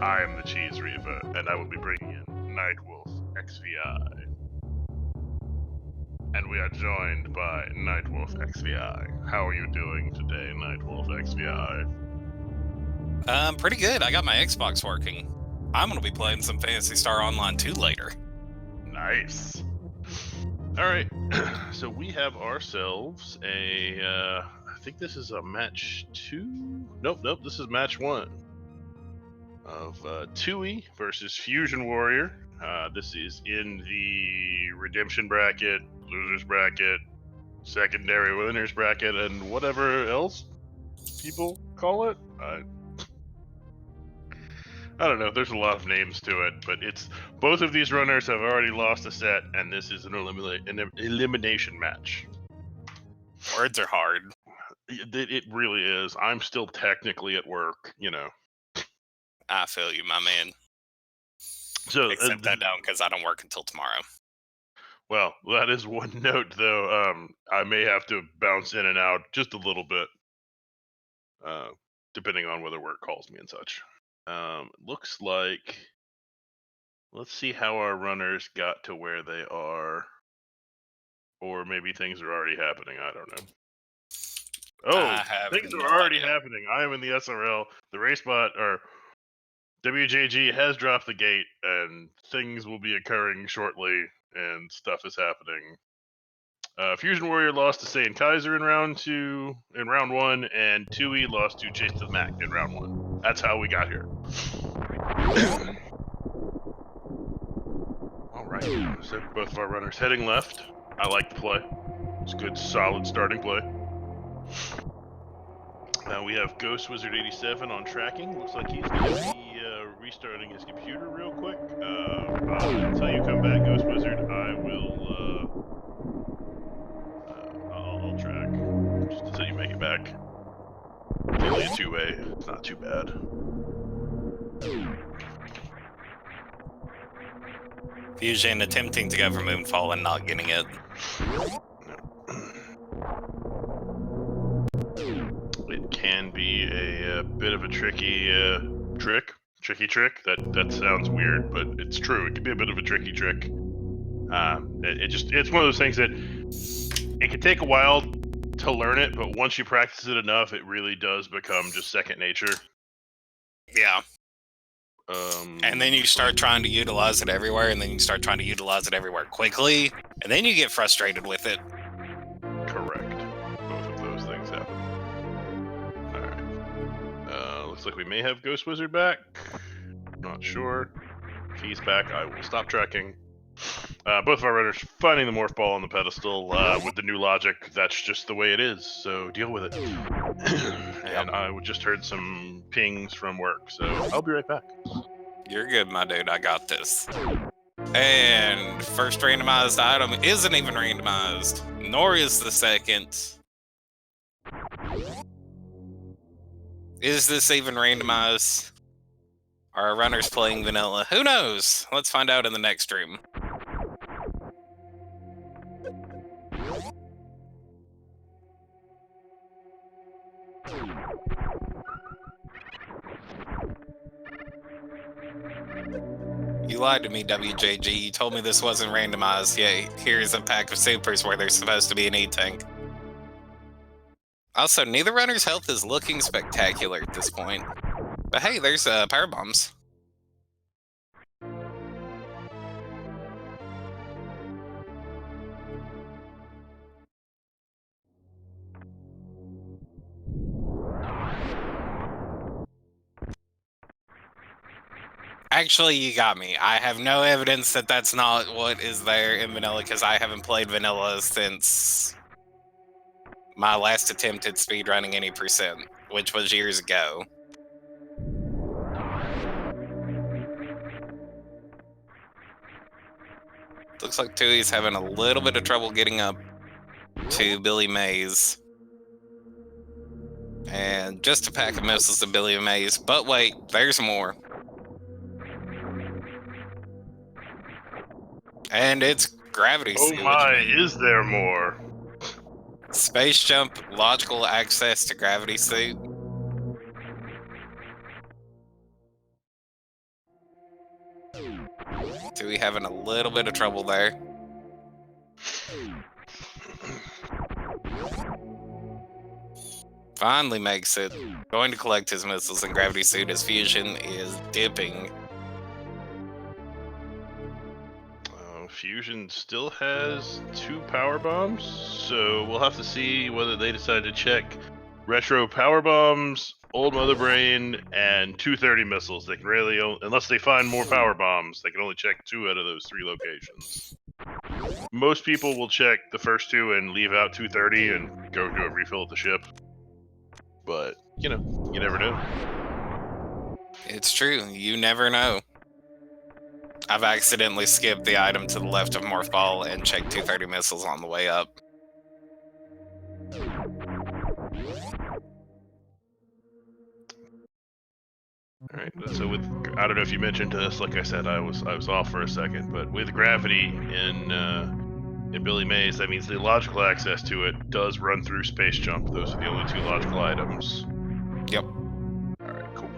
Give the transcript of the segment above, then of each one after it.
I am the Cheese Reaver, and I will be bringing in Nightwolf XVI. And we are joined by Nightwolf XVI. How are you doing today, Nightwolf XVI? Pretty good. I got my Xbox working. I'm gonna be playing some Phantasy Star Online 2 later. Nice. Alright, so we have ourselves I think this is a match 2? Nope, this is match 1 of Twooey versus FusionWarrior. This is in the Redemption bracket, Losers bracket, Secondary Winners bracket, and whatever else people call it. I don't know, there's a lot of names to it, but it's both of these runners have already lost a set, and this is an elimination match. Words are hard. It really is. I'm still technically at work, you know. I feel you, my man. So Except I don't, because I don't work until tomorrow. Well, that is one note, though. I may have to bounce in and out just a little bit, depending on whether work calls me and such. Looks like, let's see how our runners got to where they are, or maybe things are already happening. I don't know. Oh, things are already happening. I am in the SRL. The racebot or WJG has dropped the gate, and things will be occurring shortly, and stuff is happening. FusionWarrior lost to Saiyan Kaiser in round 1, and Twooey lost to Chase the Mac in round 1. That's how we got here. Alright, so both of our runners heading left. I like the play. It's a good, solid starting play. We have Ghost Wizard 87 on tracking. Looks like he's going to be restarting his computer real quick. Until you come back, Ghost Wizard, I will I'll track just until you make it back. It's only a 2-way. It's not too bad. Fusion attempting to go for Moonfall and not getting it. It can be a bit of a tricky trick. That sounds weird, but it's true. It can be a bit of a tricky trick. It's one of those things that it can take a while to learn it, but once you practice it enough, it really does become just second nature. Yeah. And then you start trying to utilize it everywhere, and then you start trying to utilize it everywhere quickly, and then you get frustrated with it. Correct. Both of those things happen. Alright. Looks like we may have Ghost Wizard back. Not sure. If he's back, I will stop tracking. Both of our runners finding the morph ball on the pedestal with the new logic. That's just the way it is, so deal with it. And I just heard some pings from work, so I'll be right back. You're good, my dude. I got this. And first randomized item isn't even randomized, nor is the second. Is this even randomized? Are our runners playing vanilla? Who knows? Let's find out in the next stream. You lied to me, WJG. You told me this wasn't randomized. Yeah, here's a pack of supers where there's supposed to be an E-Tank. Also, neither runner's health is looking spectacular at this point. But hey, there's power bombs. Actually, you got me. I have no evidence that that's not what is there in vanilla, because I haven't played vanilla since my last attempt at speedrunning any percent, which was years ago. Looks like Twooey's having a little bit of trouble getting up to Billy Mays. And just a pack of missiles to Billy Mays. But wait, there's more. And it's gravity suit. Oh my, is there more? Space jump, logical access to gravity suit. Twooey having a little bit of trouble there. Finally makes it. Going to collect his missiles and gravity suit as Fusion is dipping. Fusion still has 2 power bombs, so we'll have to see whether they decide to check retro power bombs, old mother brain, and 230 missiles. They can really, unless they find more power bombs, they can only check 2 out of those 3 locations. Most people will check the first 2 and leave out 230 and go do a refill at the ship. But, you know, you never know. It's true, you never know. I've accidentally skipped the item to the left of Morph Ball and checked 230 missiles on the way up. Alright, so with, I don't know if you mentioned this, like I said, I was off for a second, but with gravity in Billy Mays, that means the logical access to it does run through Space Jump. Those are the only 2 logical items. Yep. Alright, cool.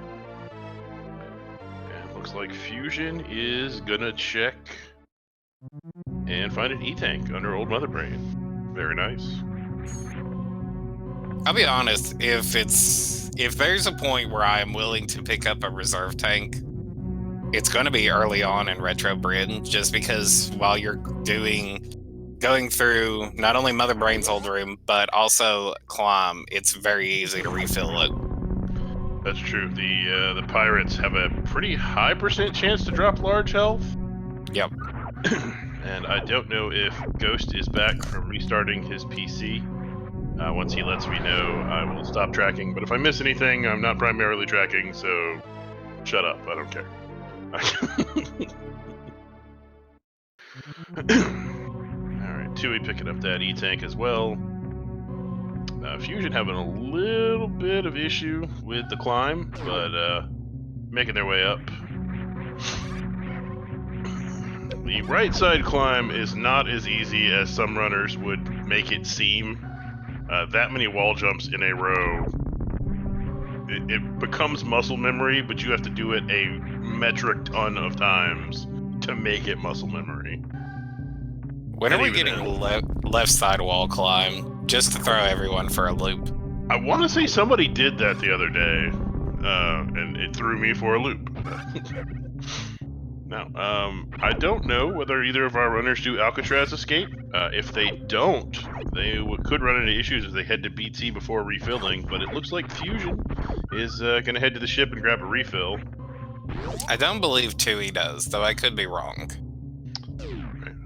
And looks like Fusion is gonna check and find an E-Tank under Old Mother Brain. Very nice. I'll be honest, if there's a point where I am willing to pick up a reserve tank, it's going to be early on in Retro Bryn, just because while you're going through not only Mother Brain's old room, but also Climb, it's very easy to refill it. That's true. The pirates have a pretty high % chance to drop large health. Yep. And I don't know if Ghost is back from restarting his PC. Once he lets me know, I will stop tracking. But if I miss anything, I'm not primarily tracking, so shut up. I don't care. Alright, Twooey picking up that E-Tank as well. Fusion having a little bit of issue with the climb, but making their way up. The right side climb is not as easy as some runners would make it seem. That many wall jumps in a row, it becomes muscle memory, but you have to do it a metric ton of times to make it muscle memory. When are we getting left side wall climb, just to throw everyone for a loop? I want to say somebody did that the other day, and it threw me for a loop. Now, I don't know whether either of our runners do Alcatraz escape. If they don't, they could run into issues if they head to BT before refilling, but it looks like Fusion is going to head to the ship and grab a refill. I don't believe Twooey does, though I could be wrong.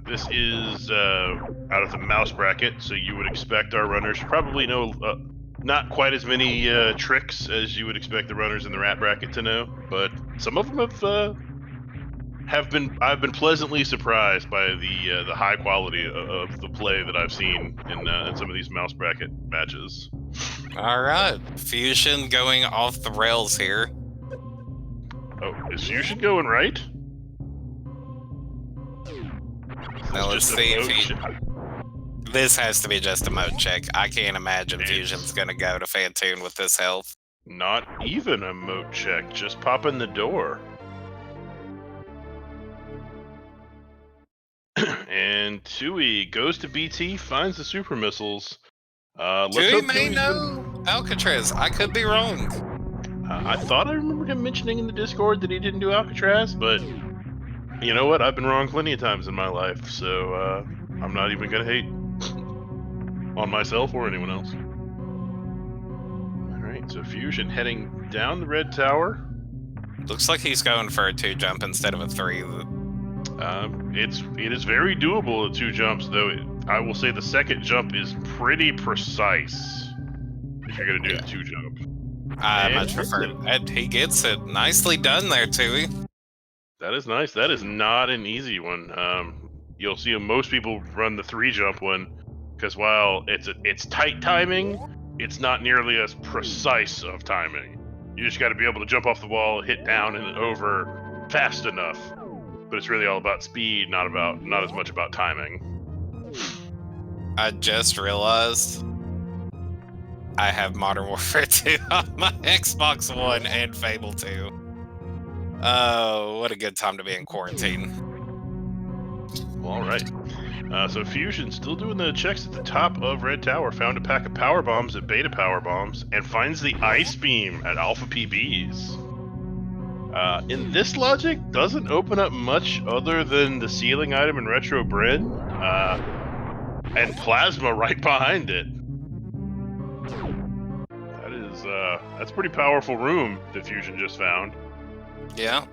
This is out of the mouse bracket, so you would expect our runners to probably know not quite as many tricks as you would expect the runners in the rat bracket to know, but some of them I've been pleasantly surprised by the high quality of the play that I've seen in some of these mouse bracket matches. All right, Fusion going off the rails here. Oh, is Fusion going right? Now let's see if this has to be just a mode check. I can't imagine Fusion's gonna go to Fantoon with this health. Not even a mode check, just pop in the door. And Twooey goes to BT, finds the super missiles. Twooey may know Alcatraz. I could be wrong. I thought I remembered him mentioning in the Discord that he didn't do Alcatraz, but you know what? I've been wrong plenty of times in my life, so I'm not even gonna hate on myself or anyone else. Alright, so Fusion heading down the red tower. Looks like he's going for a 2 jump instead of a 3. It is very doable at 2 jumps, though. I will say the second jump is pretty precise if you're gonna do the 2 jump. I much prefer that. He gets it. Nicely done there, Twooey. That is nice. That is not an easy one. You'll see most people run the 3 jump one, because while it's tight timing, it's not nearly as precise of timing. You just got to be able to jump off the wall, hit down and over fast enough. But it's really all about speed, not as much about timing. I just realized I have Modern Warfare 2 on my Xbox One and Fable 2. Oh, what a good time to be in quarantine. All right. So Fusion still doing the checks at the top of Red Tower. Found a pack of power bombs at Beta Power Bombs and finds the Ice Beam at Alpha PBs. In this logic, doesn't open up much other than the ceiling item in Retro Bryn, and Plasma right behind it. That's pretty powerful room that Fusion just found. Yeah.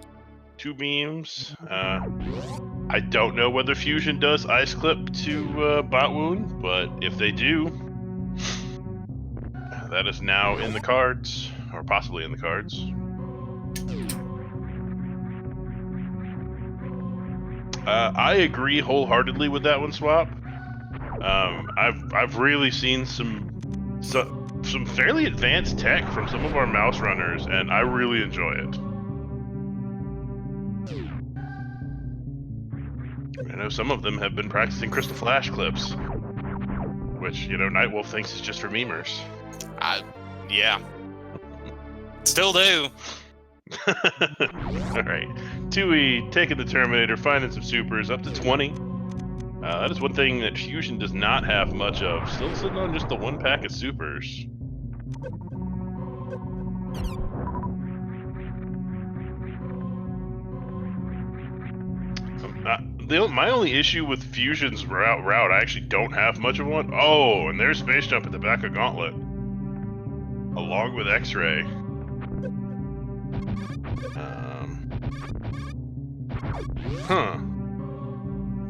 2 beams. I don't know whether Fusion does Ice Clip to Bot Wound, but if they do, that is now in the cards, or possibly in the cards. I agree wholeheartedly with that one, Swap. I've really seen some fairly advanced tech from some of our mouse runners, and I really enjoy it. I know some of them have been practicing Crystal Flash clips, which, you know, Nightwolf thinks is just for memers. Yeah. Still do. Alright. Twooey taking the Terminator, finding some supers, up to 20. That is one thing that Fusion does not have much of. Still sitting on just the 1 pack of supers. My only issue with Fusion's route, I actually don't have much of one. Oh, and there's Space Jump at the back of Gauntlet, along with X-Ray.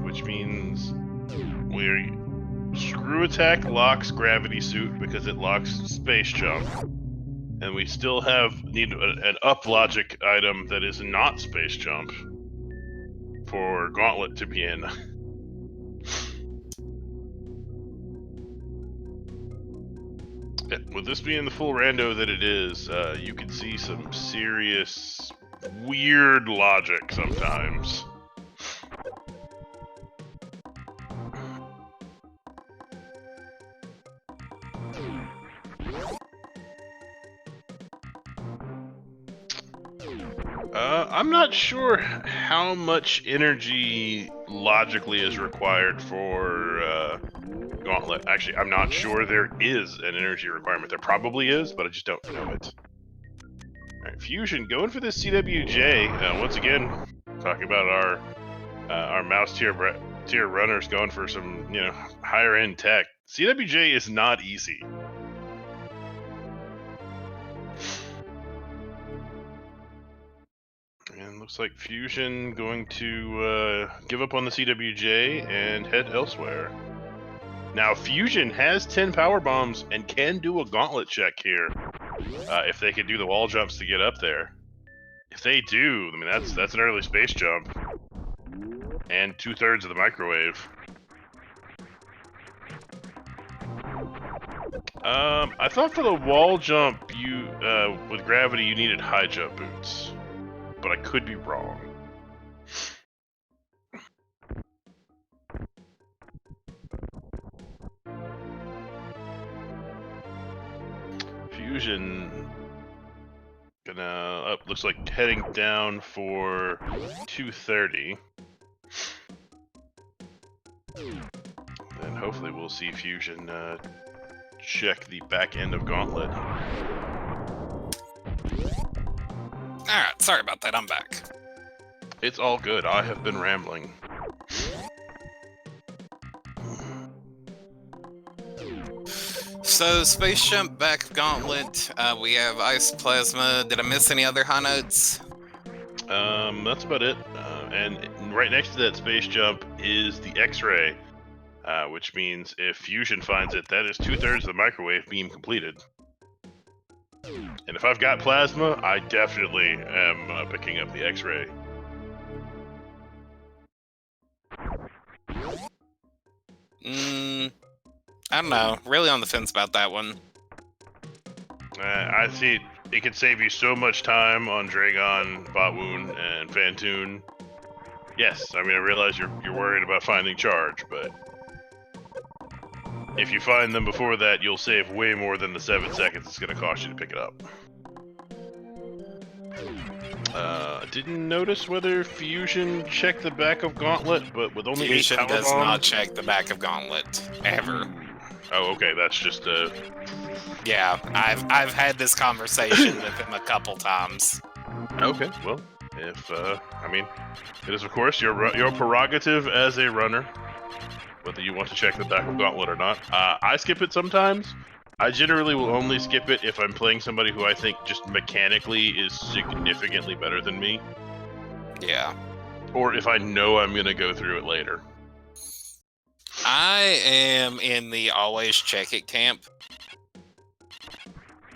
Which means we're Screw Attack locks Gravity Suit because it locks Space Jump, and we still need an up logic item that is not Space Jump for Gauntlet to be in. With this being the full rando that it is, you can see some serious weird logic sometimes. I'm not sure how much energy logically is required for Gauntlet. Actually, I'm not sure there is an energy requirement. There probably is, but I just don't know it. Alright, Fusion going for this CWJ. Once again, talking about our mouse tier runners going for some, you know, higher end tech. CWJ is not easy. And looks like Fusion going to give up on the CWJ and head elsewhere. Now, Fusion has 10 power bombs and can do a gauntlet check here if they can do the wall jumps to get up there. If they do, I mean, that's an early space jump and 2/3 of the microwave. I thought for the wall jump, with gravity, you needed high jump boots, but I could be wrong. Fusion gonna looks like heading down for 230. And hopefully we'll see Fusion check the back end of Gauntlet. Alright, sorry about that, I'm back. It's all good, I have been rambling. So, Space Jump, back of Gauntlet, we have Ice Plasma. Did I miss any other high notes? That's about it. And right next to that Space Jump is the X-Ray, which means if Fusion finds it, that is 2/3 of the microwave beam completed. And if I've got Plasma, I definitely am picking up the X-Ray. I don't know. Really on the fence about that one. I see it could save you so much time on Dragon, Botwoon, and Fantoon. Yes, I mean, I realize you're worried about finding Charge, but if you find them before that, you'll save way more than the 7 seconds it's going to cost you to pick it up. Didn't notice whether Fusion checked the back of Gauntlet, but with only 8 Fusion power does not bombs. check the back of Gauntlet ever. Oh, okay. That's just Yeah, I've had this conversation with him a couple times. okay. Well, if I mean, it is of course your prerogative as a runner, whether you want to check the back of Gauntlet or not. I skip it sometimes. I generally will only skip it if I'm playing somebody who I think just mechanically is significantly better than me, Yeah. or if I know I'm gonna go through it later. I am in the always check it camp.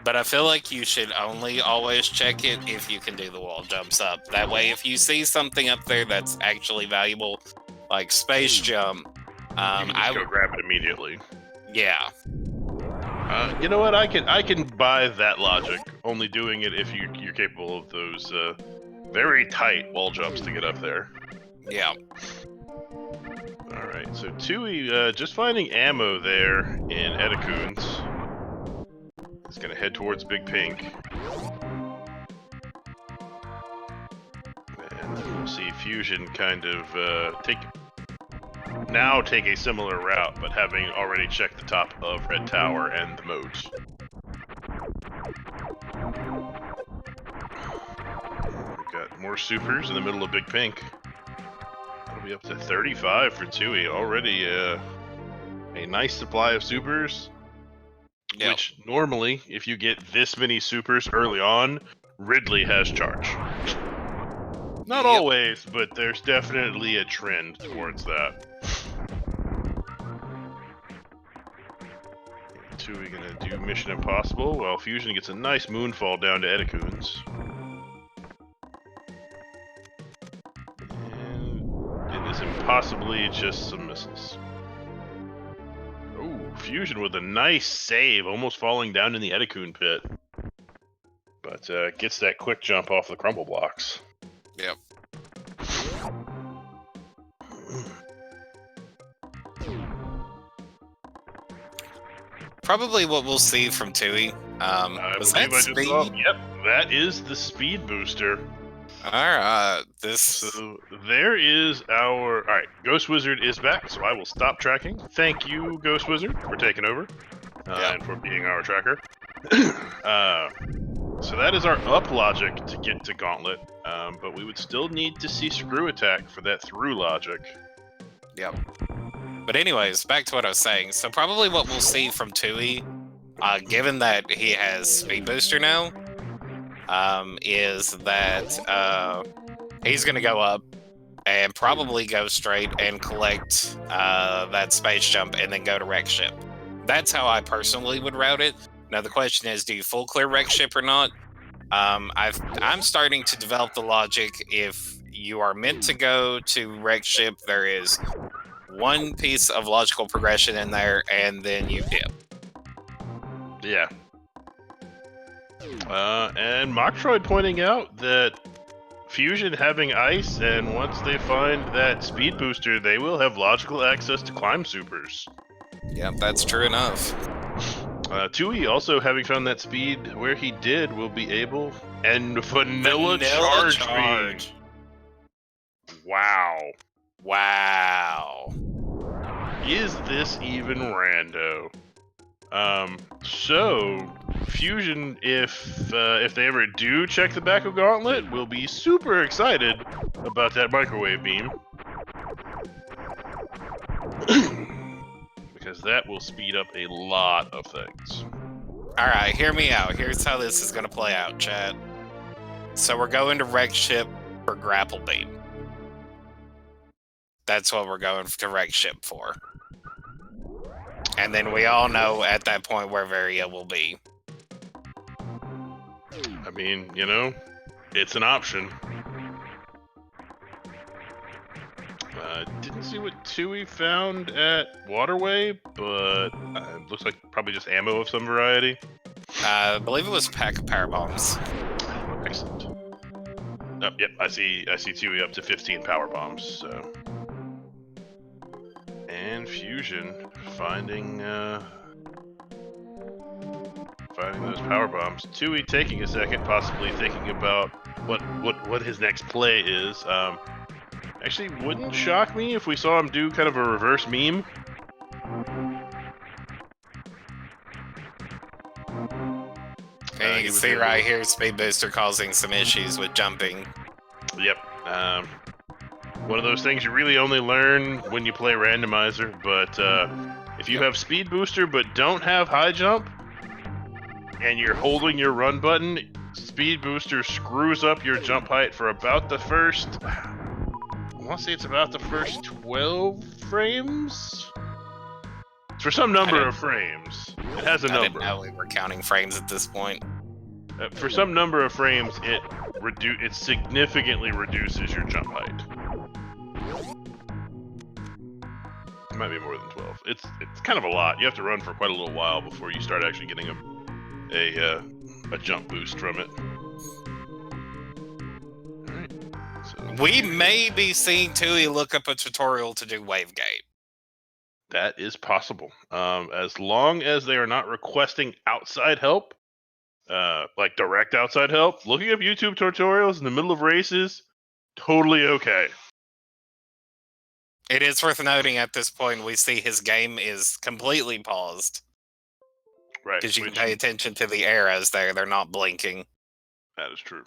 But I feel like you should only always check it if you can do the wall jumps up. That way, if you see something up there that's actually valuable, like space jump, You can just go grab it immediately. Yeah. You know what? I can buy that logic. Only doing it if you're capable of those very tight wall jumps to get up there. Yeah. All right. So Twooey just finding ammo there in Eticoons. He's gonna head towards Big Pink. And we'll see Fusion kind of take a similar route, but having already checked the top of Red Tower and the moats. We've got more supers in the middle of Big Pink. That'll be up to 35 for Twooey. Already a nice supply of supers. Yep. Which normally, if you get this many supers early on, Ridley has charge. Not always, but there's definitely a trend towards that. Twooey gonna do Mission Impossible while Fusion gets a nice moonfall down to Eticoons. And it is impossibly just some missiles. Oh, Fusion with a nice save, almost falling down in the Eticoon pit. But gets that quick jump off the crumble blocks. Yep. Probably what we'll see from Twooey. Was that speed? Yep, that is the speed booster. Alright, So there is our... Alright, Ghost Wizard is back, so I will stop tracking. Thank you, Ghost Wizard, for taking over. And for being our tracker. So that is our up logic to get to Gauntlet. But we would still need to see Screw Attack for that through logic. Yep. But anyways, back to what I was saying. So probably what we'll see from Twooey, given that he has Speed Booster now, is that he's going to go up and probably go straight and collect that space jump and then go to Wreck Ship. That's how I personally would route it. Now the question is, do you full clear Wreck Ship or not? I'm starting to develop the logic. If you are meant to go to Wreck Ship, there is one piece of logical progression in there, and then you dip. Yeah. And Mocktroid pointing out that Fusion having ice, and once they find that speed booster, they will have logical access to climb supers. Yep, that's true enough. Twooey also having found that speed where he did will be able, and vanilla charge. Wow. Wow. Is this even rando? So Fusion, if they ever do check the back of Gauntlet, will be super excited about that microwave beam. Because that will speed up a lot of things. Alright, hear me out. Here's how this is going to play out, chat. So we're going to Wreck Ship for Grapple Beam. That's what we're going to Wreck Ship for. And then we all know at that point where Varia will be. I mean, you know, it's an option. Didn't see what Twooey found at Waterway, but looks like probably just ammo of some variety. I believe it was a pack of power bombs. Excellent. Oh, yep, I see Twooey up to 15 power bombs, so. And Fusion finding those power bombs. Twooey taking a second, possibly thinking about what his next play is. Actually, wouldn't shock me if we saw him do kind of a reverse meme. And you can see right here, Speed Booster causing some issues with jumping. Yep. One of those things you really only learn when you play randomizer, but if you have Speed Booster but don't have high jump, and you're holding your run button, Speed Booster screws up your jump height for about the first, I want to say it's about the first 12 frames? For some number of frames. It has a number. I didn't know we were counting frames at this point. For some number of frames, it significantly reduces your jump height. It might be more than 12. It's kind of a lot. You have to run for quite a little while before you start actually getting a jump boost from it. Alright. So We may be seeing Twooey look up a tutorial to do Wavegate. that is possible. As long as they are not requesting outside help, like direct outside help, looking up YouTube tutorials in the middle of races, totally okay. It is worth noting at this point we see his game is completely paused. Right. Because you can pay attention to the arrows there, they're not blinking. That is true.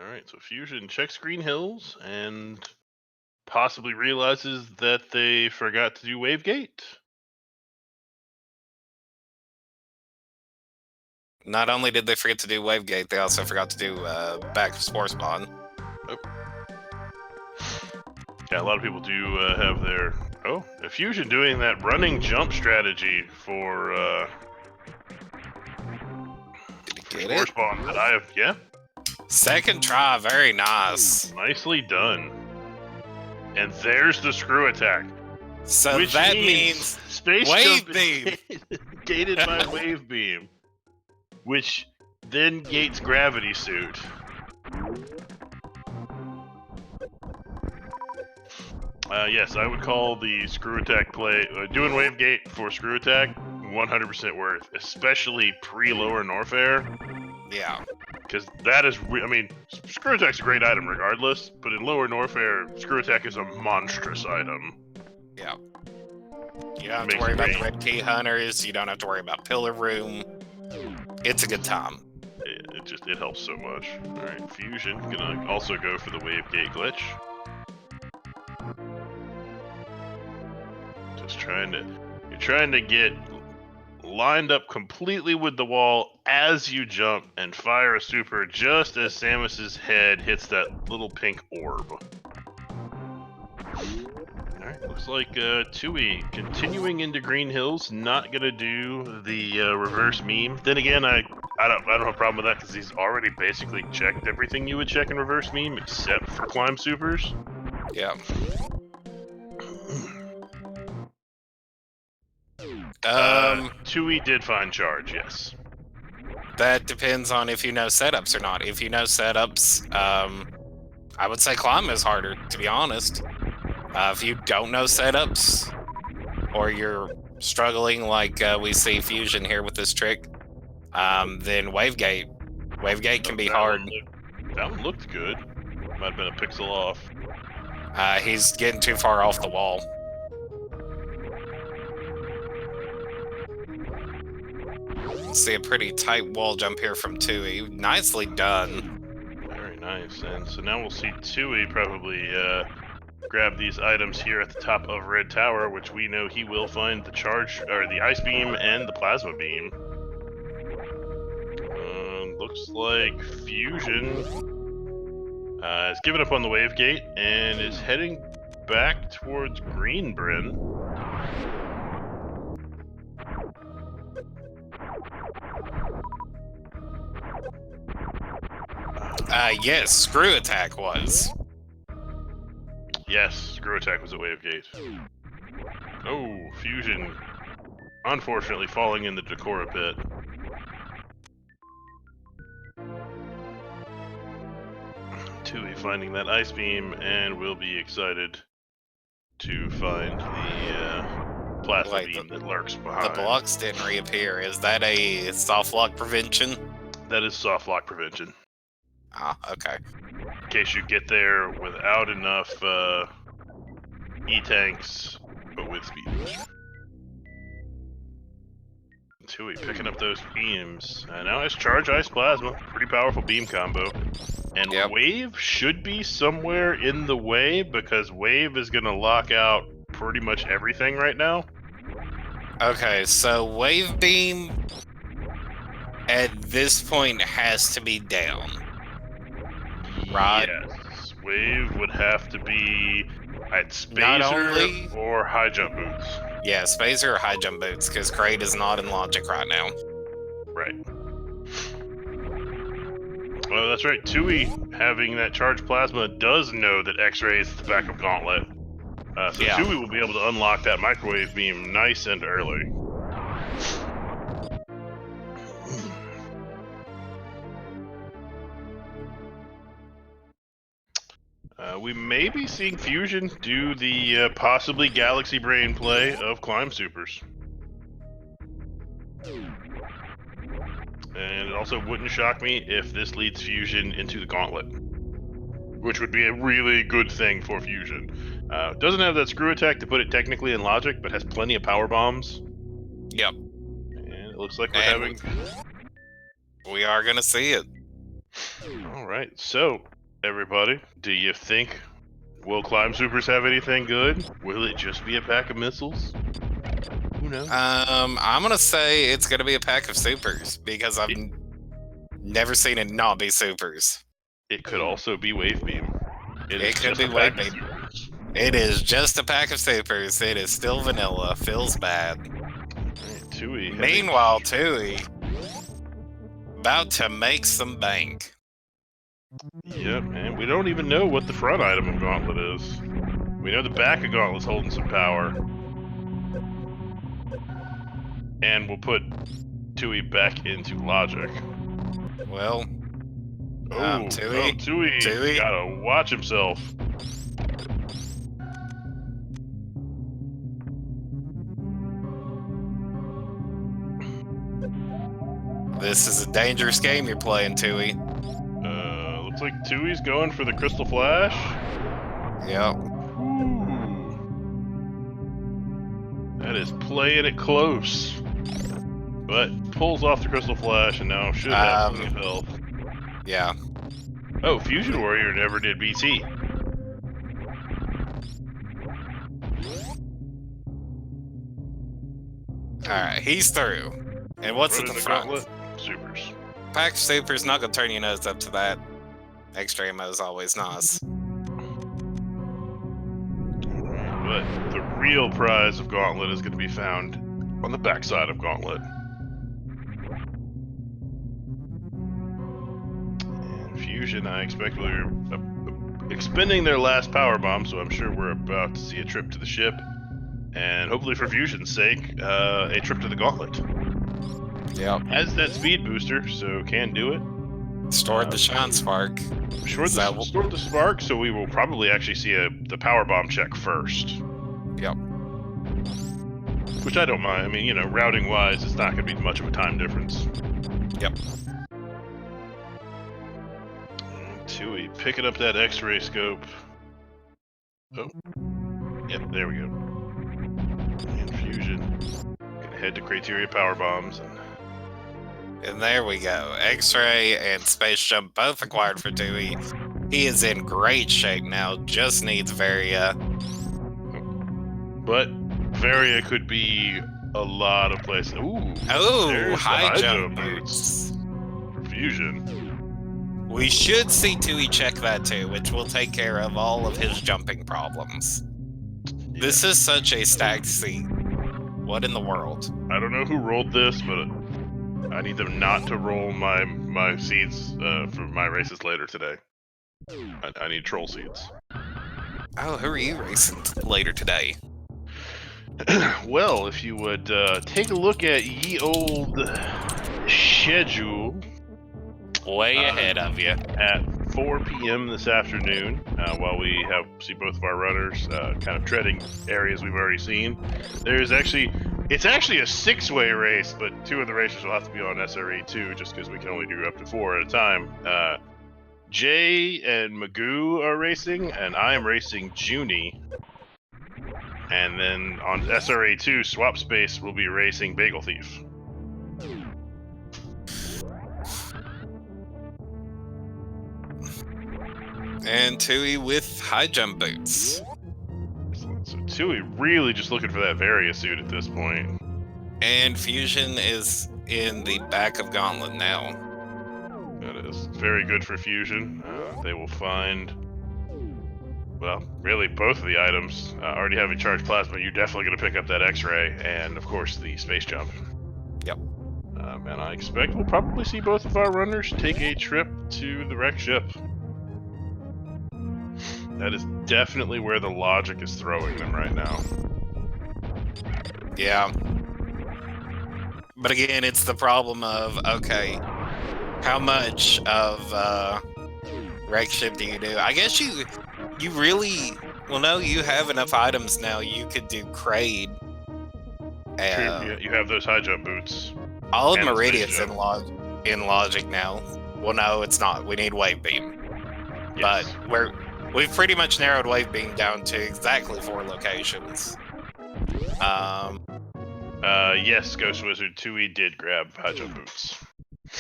Alright, so Fusion checks Green Hills and possibly realizes that they forgot to do Wavegate. Not only did they forget to do Wavegate, they also forgot to do back Spore Spawn. Oh. Yeah, a lot of people do have their... Oh, Fusion doing that running jump strategy for Spore Spawn that I have... Yeah. Second try, very nice. Nicely done. And there's the screw attack. So which that means Space Wave Jump Beam. gated by Wave Beam. Which then gates Gravity Suit. Yes, I would call the screw attack play, doing Wave Gate for screw attack, 100% worth, especially pre-lower Norfair. Yeah. Because that is, I mean, screw attack's a great item regardless, but in lower Norfair, screw attack is a monstrous item. Yeah. You don't have to worry about the red key hunters, you don't have to worry about pillar room. It's a good time. It helps so much. Alright, Fusion gonna also go for the Wave Gate glitch. Just you're trying to get lined up completely with the wall as you jump and fire a super just as Samus's head hits that little pink orb. Alright, looks like Twooey continuing into Green Hills, not gonna do the reverse meme. Then again, I don't have a problem with that because he's already basically checked everything you would check in reverse meme except for climb supers. Yeah. Twooey did find charge, yes. That depends on if you know setups or not. If you know setups, I would say climb is harder, to be honest. If you don't know setups, or you're struggling like we see Fusion here with this trick, then Wavegate can be hard. That one looked good. Might have been a pixel off. He's getting too far off the wall. See a pretty tight wall jump here from Twooey. Nicely done. Very nice. And so now we'll see Twooey probably grab these items here at the top of Red Tower, which we know he will find the charge, or the ice beam and the plasma beam. Looks like Fusion has given up on the Wave Gate and is heading back towards Greenbryn. Yes, screw attack was. Yes, screw attack was at Wave Gate. Oh, Fusion, unfortunately falling in the Decora pit. Twooey finding that ice beam, and will be excited to find the plasma beam that lurks behind. The blocks didn't reappear. Is that a soft lock prevention? That is soft lock prevention. Ah, okay. In case you get there without enough E-tanks, but with speed booster. Twooey picking up those beams. Now has Charge Ice Plasma. Pretty powerful beam combo. And Yep. Wave should be somewhere in the way because Wave is going to lock out pretty much everything right now. Okay, so Wave Beam at this point has to be down. Right. Yes. Wave would have to be at Not Spazer only- or High Jump Boots. Yeah, Spazer or High Jump Boots, because Kraid is not in Logic right now. Right. Well, that's right. Twooey, having that Charge Plasma, does know that X-Ray is the back of Gauntlet. So Yeah. Twooey will be able to unlock that Microwave Beam nice and early. We may be seeing Fusion do the possibly Galaxy Brain play of Climb Supers. And it also wouldn't shock me if this leads Fusion into the Gauntlet, which would be a really good thing for Fusion. Doesn't have that screw attack to put it technically in Logic, but has plenty of power bombs. Yep. And it looks like we're having... We are going to see it. Alright, so, everybody, do you think will Climb Supers have anything good? Will it just be a pack of missiles? Who knows? I'm gonna say it's gonna be a pack of supers because I've never seen it not be supers. It could also be Wave Beam. It could be Wave Beam. It is just a pack of supers. It is still vanilla. Feels bad. Right, Twooey. Meanwhile, Twooey about to make some bank. Yep, and we don't even know what the front item of Gauntlet is. We know the back of Gauntlet's holding some power. And we'll put Twooey back into Logic. Well, Twooey. Twooey Gotta watch himself. This is a dangerous game you're playing, Twooey. Looks like Twooey's going for the Crystal Flash. Yep. That is playing it close. But pulls off the Crystal Flash and now should have plenty of health. Yeah. Oh, FusionWarrior never did BT. Alright, he's through. And what's at the front? Gauntlet? Supers. Pack of supers, not gonna turn your nose up to that. Extra ammo is always nice. But the real prize of Gauntlet is going to be found on the backside of Gauntlet. And Fusion, I expect, we're expending their last power bomb, so I'm sure we're about to see a trip to the ship. And hopefully for Fusion's sake, a trip to the Gauntlet. Yep. Has that speed booster, so can do it. Stored the Shine Spark. Stored the Spark, so we will probably actually see the power bomb check first. Yep. Which I don't mind. I mean, you know, routing wise, it's not going to be much of a time difference. Yep. Twooey picking up that X-ray scope. Oh. Yep, there we go. And Fusion. Gonna head to Criteria power bombs. And there we go. X-Ray and Space Jump both acquired for Twooey. He is in great shape now. Just needs Varia. But Varia could be a lot of places. Ooh. Oh, high jump boots for Fusion. We should see Twooey check that too, which will take care of all of his jumping problems. Yeah. This is such a stacked seat. What in the world? I don't know who rolled this, but I need them not to roll my seeds for my races later today. I need troll seeds. Oh, who are you racing later today? Well, if you would take a look at ye old schedule. Way ahead of you. At 4 p.m. this afternoon, while we see both of our runners kind of treading areas we've already seen. It's actually a 6-way race, but 2 of the racers will have to be on SRE 2, just because we can only do up to 4 at a time. Jay and Magoo are racing, and I am racing Junie. And then on SRA2, Swap Space will be racing Bagel Thief. And Twooey with high jump boots. So Twooey really just looking for that Varia suit at this point. And Fusion is in the back of Gauntlet now. That is very good for Fusion. They will find, well, really both of the items. Already having charged plasma, you're definitely going to pick up that X-ray, and of course the space jump. Yep. And I expect we'll probably see both of our runners take a trip to the wrecked ship. That is definitely where the logic is throwing them right now. Yeah. But again, it's the problem of, okay, how much of wreck ship do you do? I guess you really, well, no, you have enough items now. You could do Kraid. True, you have those high jump boots. All of Meridian's in logic now. Well, no, it's not. We need Wave Beam. Yes. But we've pretty much narrowed Wave Beam down to exactly 4 locations. Yes, Ghost Wizard 2E did grab high jump boots.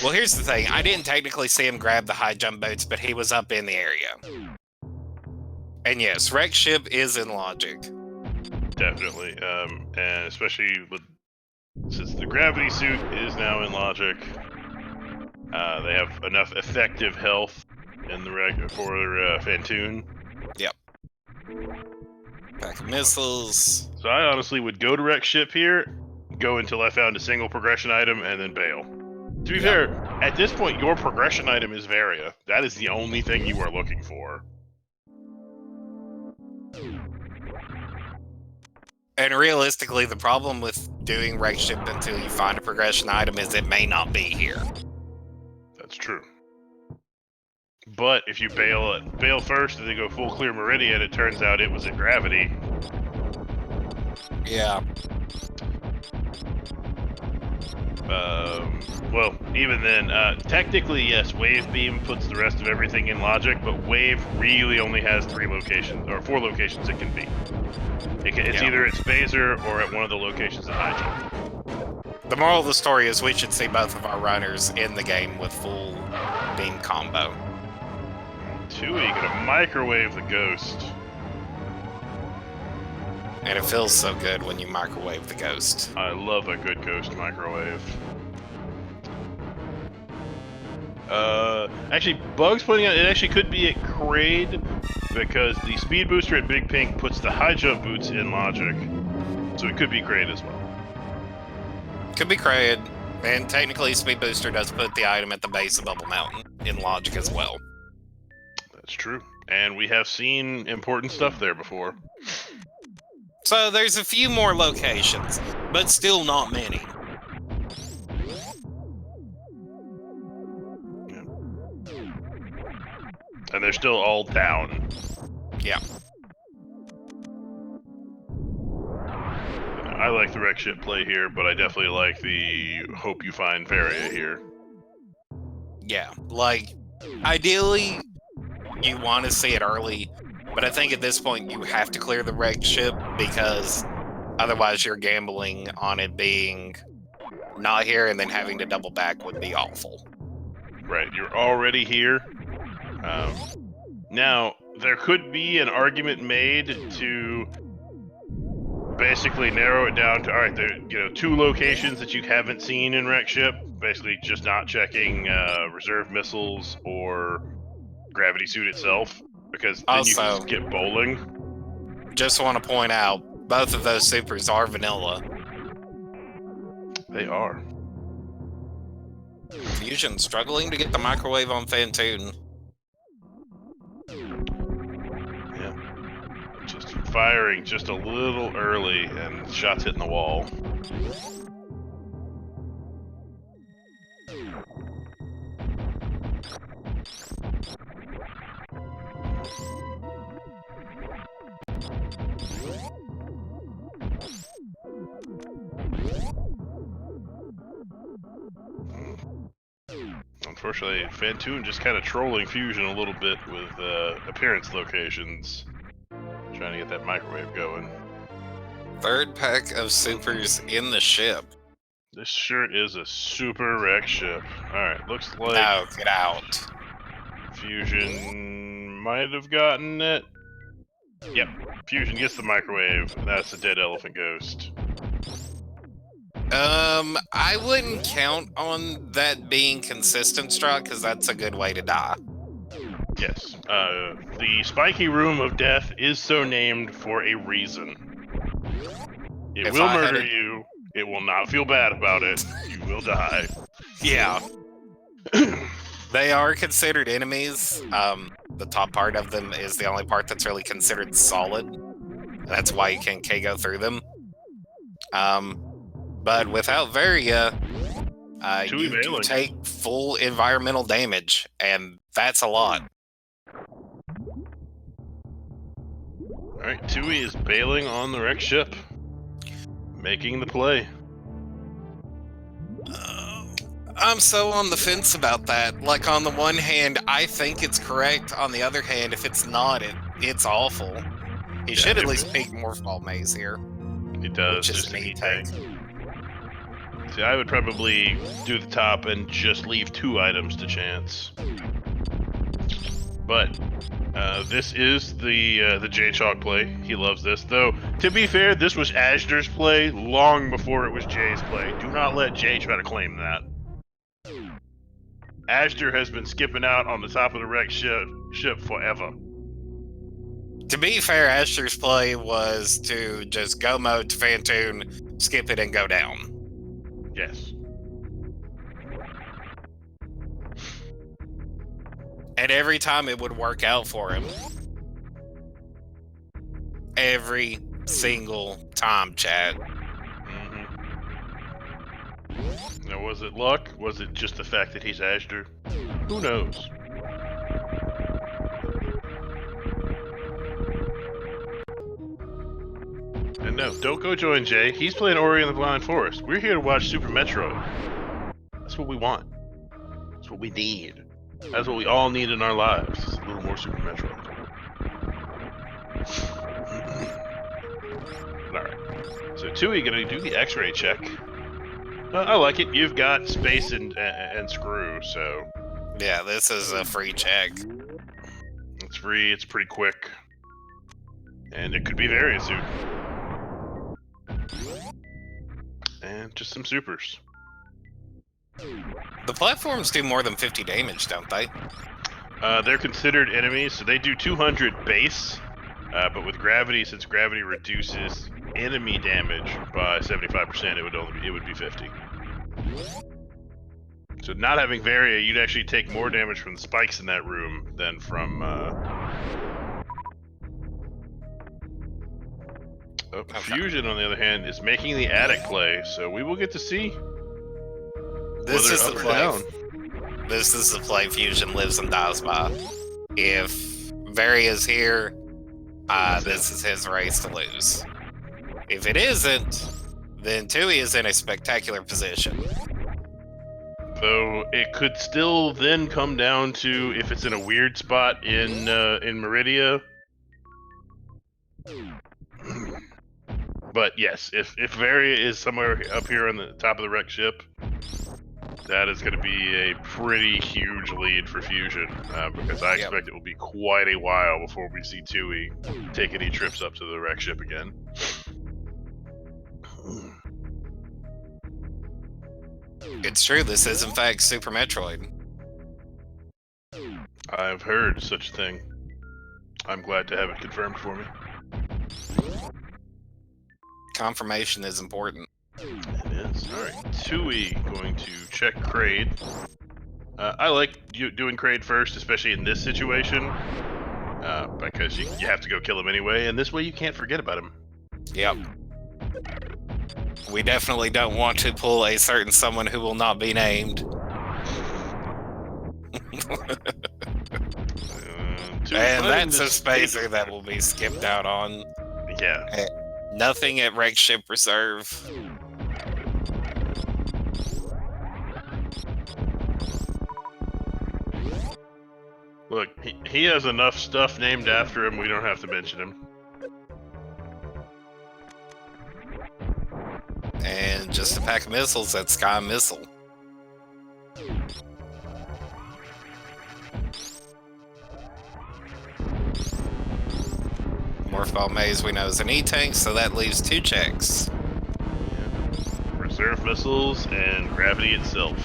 Well, here's the thing. I didn't technically see him grab the high jump boots, but he was up in the area. And yes, wreck ship is in logic. Definitely, and especially since the gravity suit is now in logic, they have enough effective health in the for Fantoon. Yep. Pack of missiles. So I honestly would go to wreck ship here, go until I found a single progression item, and then bail. To be fair, at this point, your progression item is Varia. That is the only thing you are looking for. And realistically, the problem with doing wreck ship until you find a progression item is it may not be here. That's true. But if you bail first and then go full clear Meridian, it turns out it was at gravity. Yeah. Well, even then, technically, yes, Wave Beam puts the rest of everything in logic, but Wave really only has 3 locations, or 4 locations it can be. It's either at Spazer or at one of the locations at High Jump. The moral of the story is we should see both of our runners in the game with full beam combo. Twooey gonna microwave the ghost. And it feels so good when you microwave the ghost. I love a good ghost microwave. Actually, Bug's pointing out it actually could be at Kraid because the speed booster at Big Pink puts the high jump boots in logic. So it could be Kraid as well. Could be Kraid, and technically speed booster does put the item at the base of Bubble Mountain in logic as well. That's true. And we have seen important stuff there before. So there's a few more locations, but still not many. And they're still all down. Yeah. I like the wreck ship play here, but I definitely like the hope you find Varia here. Yeah, like, ideally, you want to see it early, but I think at this point you have to clear the wreck ship because otherwise you're gambling on it being not here and then having to double back would be awful. Right, you're already here. Now, there could be an argument made to basically narrow it down to, alright, there 2 locations that you haven't seen in wreck ship, basically just not checking reserve missiles or gravity suit itself, because then also, you can just get bowling. Just want to point out, both of those supers are vanilla. They are. Fusion struggling to get the microwave on Fantoon. Yeah. Just firing just a little early and shots hitting the wall. Unfortunately, Fantoon just kind of trolling Fusion a little bit with appearance locations. Trying to get that microwave going. Third pack of supers in the ship. This sure is a super wreck ship. Alright, looks like No, get out. Fusion might have gotten it. Yep, Fusion gets the microwave. That's a dead elephant ghost. I wouldn't count on that being consistent, Straw, because that's a good way to die. Yes, the spiky room of death is so named for a reason. It If will I had murder it- you. It will not feel bad about it. You will die. Yeah. They are considered enemies. The top part of them is the only part that's really considered solid. That's why you can KO through them. But without Varia, Twooey you do bailing. take full environmental damage, and that's a lot. Alright, Twooey is bailing on the wreck ship. Making the play. I'm so on the fence about that. Like, on the one hand, I think it's correct. On the other hand, if it's not, it's awful. He should at least pick Morphball Maze here. He does, Which is just an to be E-tank. See, I would probably do the top and just leave 2 items to chance. But this is the J-Chalk play. He loves this. Though, to be fair, this was Ashder's play long before it was Jay's play. Do not let Jay try to claim that. Ashder has been skipping out on the top of the wreck ship forever. To be fair, Asher's play was to just go mode to Fantoon, skip it, and go down. Yes. And every time it would work out for him. Every single time, Chad. Now, was it luck? Was it just the fact that he's Ashder? Who knows? And no, don't go join Jay. He's playing Ori and the Blind Forest. We're here to watch Super Metroid. That's what we want. That's what we need. That's what we all need in our lives. Is a little more Super Metroid. Alright. So Twooey gonna do the X-ray check. I like it. You've got space and screw, so Yeah, this is a free check. it's free. It's pretty quick, and it could be very soon. And just some supers. The platforms do more than 50 damage, don't they? They're considered enemies, so they do 200 base, but with gravity, since gravity reduces enemy damage by 75%, it would be 50. So not having Varia, you'd actually take more damage from the spikes in that room than from Fusion, on the other hand, is making the attic play, so we will get to see This whether is the up or play. down. This is the play Fusion lives and dies by. If Varia's here, this is his race to lose. If it isn't, then Twooey is in a spectacular position. Though it could still then come down to if it's in a weird spot in Meridia. But yes, if Varia is somewhere up here on the top of the wreck ship, that is going to be a pretty huge lead for Fusion, because I expect it will be quite a while before we see Twooey take any trips up to the wreck ship again. It's true, this is in fact Super Metroid. I've heard such a thing. I'm glad to have it confirmed for me. Confirmation is important. It is. Alright, Twooey going to check Kraid. I like doing Kraid first, especially in this situation, because you have to go kill him anyway, and this way you can't forget about him. Yep. We definitely don't want to pull a certain someone who will not be named. And that's a spacer that will be skipped out on. Yeah. Nothing at Wreck Ship Reserve. Look, he has enough stuff named after him, we don't have to mention him. And just a pack of missiles, that's Sky Missile. Morphball Maze we know is an E-Tank, so that leaves 2 checks. Yeah. Reserve missiles and gravity itself.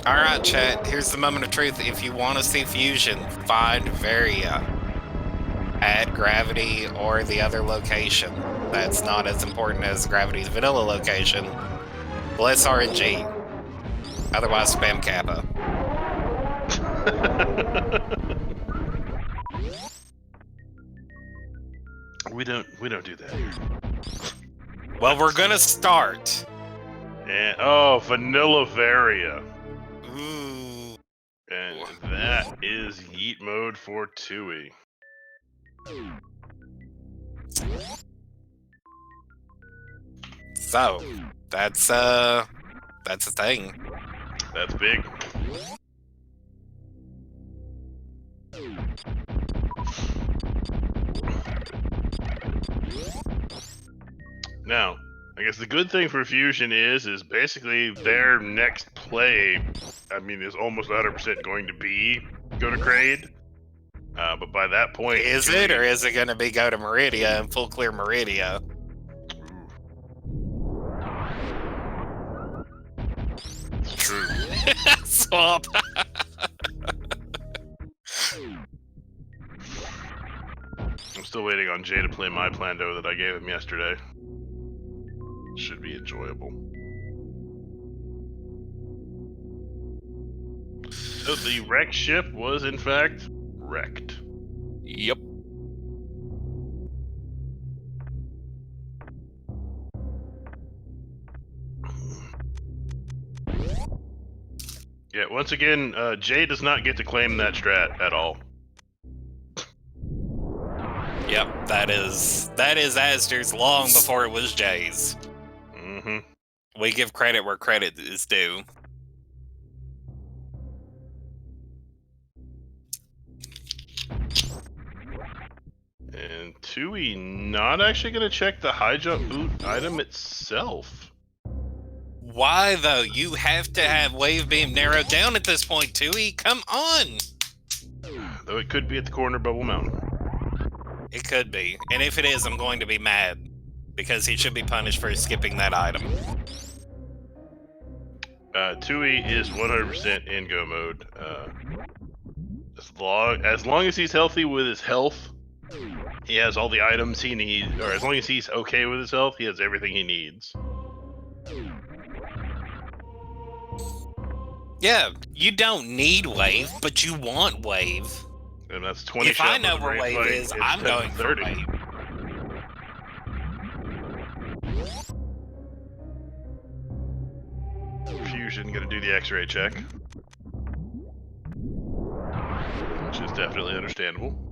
Alright, chat, here's the moment of truth. If you want to see Fusion, find Varia at Gravity or the other location. That's not as important as Gravity's vanilla location. Bless RNG. Otherwise, spam Kappa. We don't do that here. Well, we're gonna start. And oh, Vanilla Varia. Ooh. And that is Yeet mode for Twooey. So, that's a thing. That's big. Now, I guess the good thing for Fusion is basically their next play, I mean, is almost 100% going to be go to Kraid. But by that point... Is it, or is it going to be go to Meridia and full clear Meridia? It's true. Swap. I'm still waiting on Jay to play my Plando that I gave him yesterday. Should be enjoyable. So the wrecked ship was, in fact, wrecked. Yep. Yeah, once again, Jay does not get to claim that strat at all. Yep, that is Astor's long before it was Jay's. Mm-hmm. We give credit where credit is due. And Twooey not actually going to check the high jump boot item itself. Why, though? You have to have Wave Beam narrowed down at this point, Twooey. Come on! Though it could be at the corner of Bubble Mountain. It could be. And if it is, I'm going to be mad. Because he should be punished for skipping that item. Twooey is 100% in go mode. As long as he's healthy with his health, he has all the items he needs, or as long as he's okay with his health, he has everything he needs. Yeah, you don't need Wave, but you want Wave. And that's 20 If I know where Wave is, I'm going for Wave. Fusion gonna do the X-ray check, which is definitely understandable.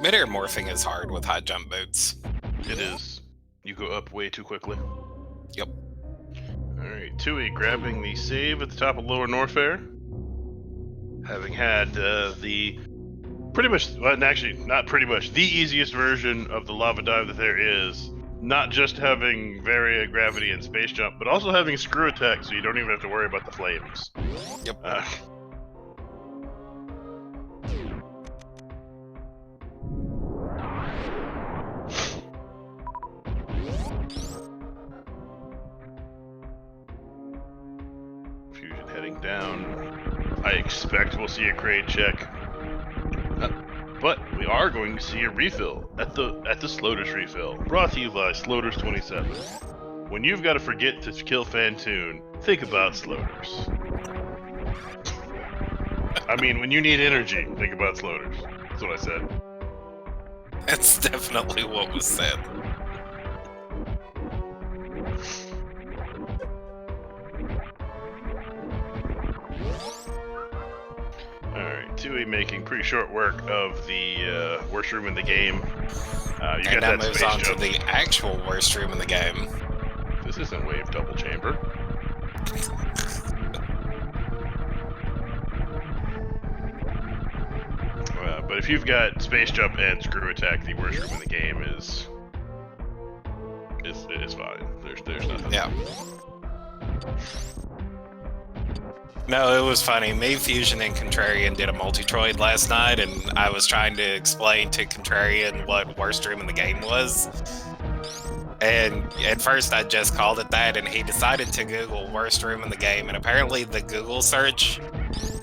Mid-air morphing is hard with high jump boots. It is. You go up way too quickly. Yep. Alright, Twooey grabbing the save at the top of Lower Norfair. Having had the pretty much, well, actually, not pretty much, the easiest version of the lava dive that there is. Not just having Varia, Gravity, and Space Jump, but also having Screw Attack, so you don't even have to worry about the flames. Yep. Fusion heading down. I expect we'll see a grade check. But we are going to see a refill at the Slotus refill, brought to you by Slotus 27. When you've got to forget to kill Fantoon, think about Slotus. I mean, when you need energy, think about floaters. That's what I said. That's definitely what was said. Alright, Twooey making pretty short work of the worst room in the game. You And got that that moves space on jump. to the actual worst room in the game. This isn't wave double chamber. But if you've got space jump and screw attack, the worst room in the game is fine. There's nothing. Yeah. No, it was funny. Me, Fusion, and Contrarian did a multi-troid last night, and I was trying to explain to Contrarian what worst room in the game was. And at first I just called it that, and he decided to Google worst room in the game, and apparently the Google search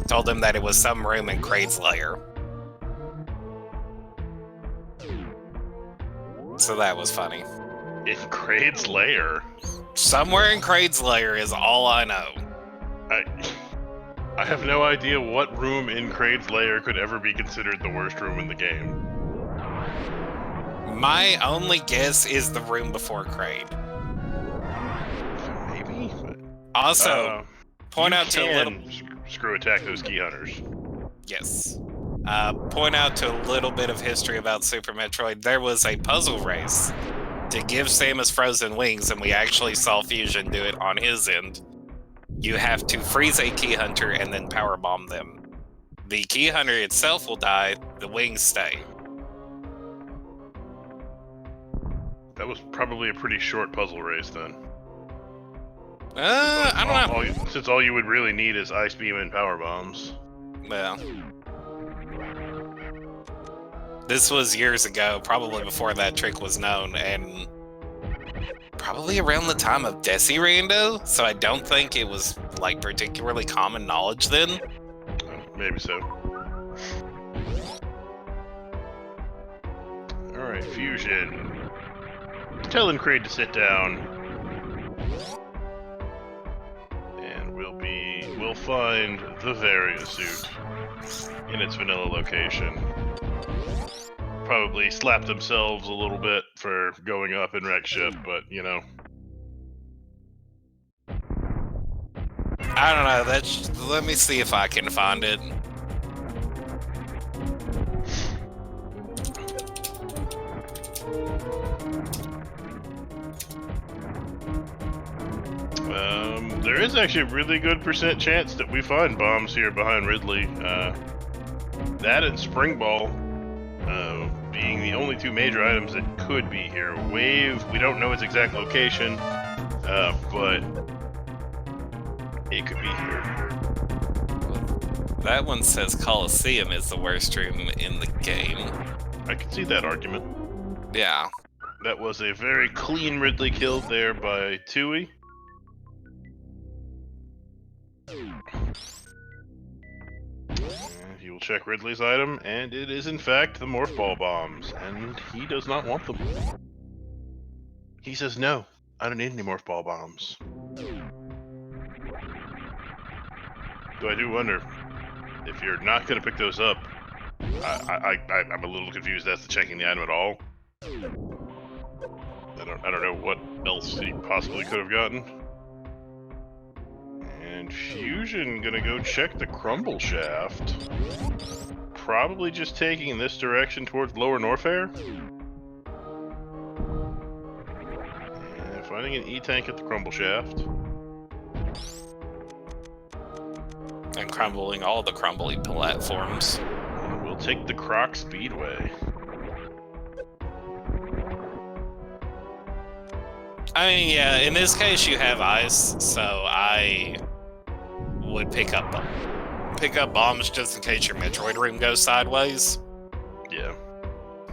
told him that it was some room in Kraid's lair. So that was funny. In Kraid's lair? Somewhere in Kraid's lair is all I know. I have no idea what room in Kraid's lair could ever be considered the worst room in the game. My only guess is the room before Kraid. Maybe? But, Also, point out to a little... screw attack those key hunters. Yes. Point out to a little bit of history about Super Metroid. There was a puzzle race to give Samus frozen wings, and we actually saw Fusion do it on his end. You have to freeze a key hunter and then power bomb them. The key hunter itself will die, the wings stay. That was probably a pretty short puzzle race then. I don't know. Since all you would really need is ice beam and power bombs. Well, this was years ago, probably before that trick was known, and probably around the time of Desirando, so I don't think it was, like, particularly common knowledge then. Maybe so. Alright, Fusion. Telling Kraid to sit down. And we'll find the Varia suit in its vanilla location. Probably slap themselves a little bit for going up in wreck ship, but you know. I don't know, let me see if I can find it. There is actually a really good % chance that we find bombs here behind Ridley. That and Spring Ball being the only two major items that could be here. Wave, we don't know its exact location, but it could be here. That one says Coliseum is the worst room in the game. I can see that argument. Yeah. That was a very clean Ridley kill there by Twooey. He will check Ridley's item, and it is in fact the Morph Ball bombs, and he does not want them. He says, no, I don't need any Morph Ball bombs. Though I do wonder, if you're not going to pick those up, I'm a little confused as to checking the item at all. I don't know what else he possibly could have gotten. And Fusion gonna go check the crumble shaft. Probably just taking this direction towards Lower Norfair. And finding an E-tank at the crumble shaft. And crumbling all the crumbly platforms. And we'll take the Croc Speedway. I mean, yeah, in this case you have ice, so I would pick up bombs just in case your Metroid room goes sideways. Yeah.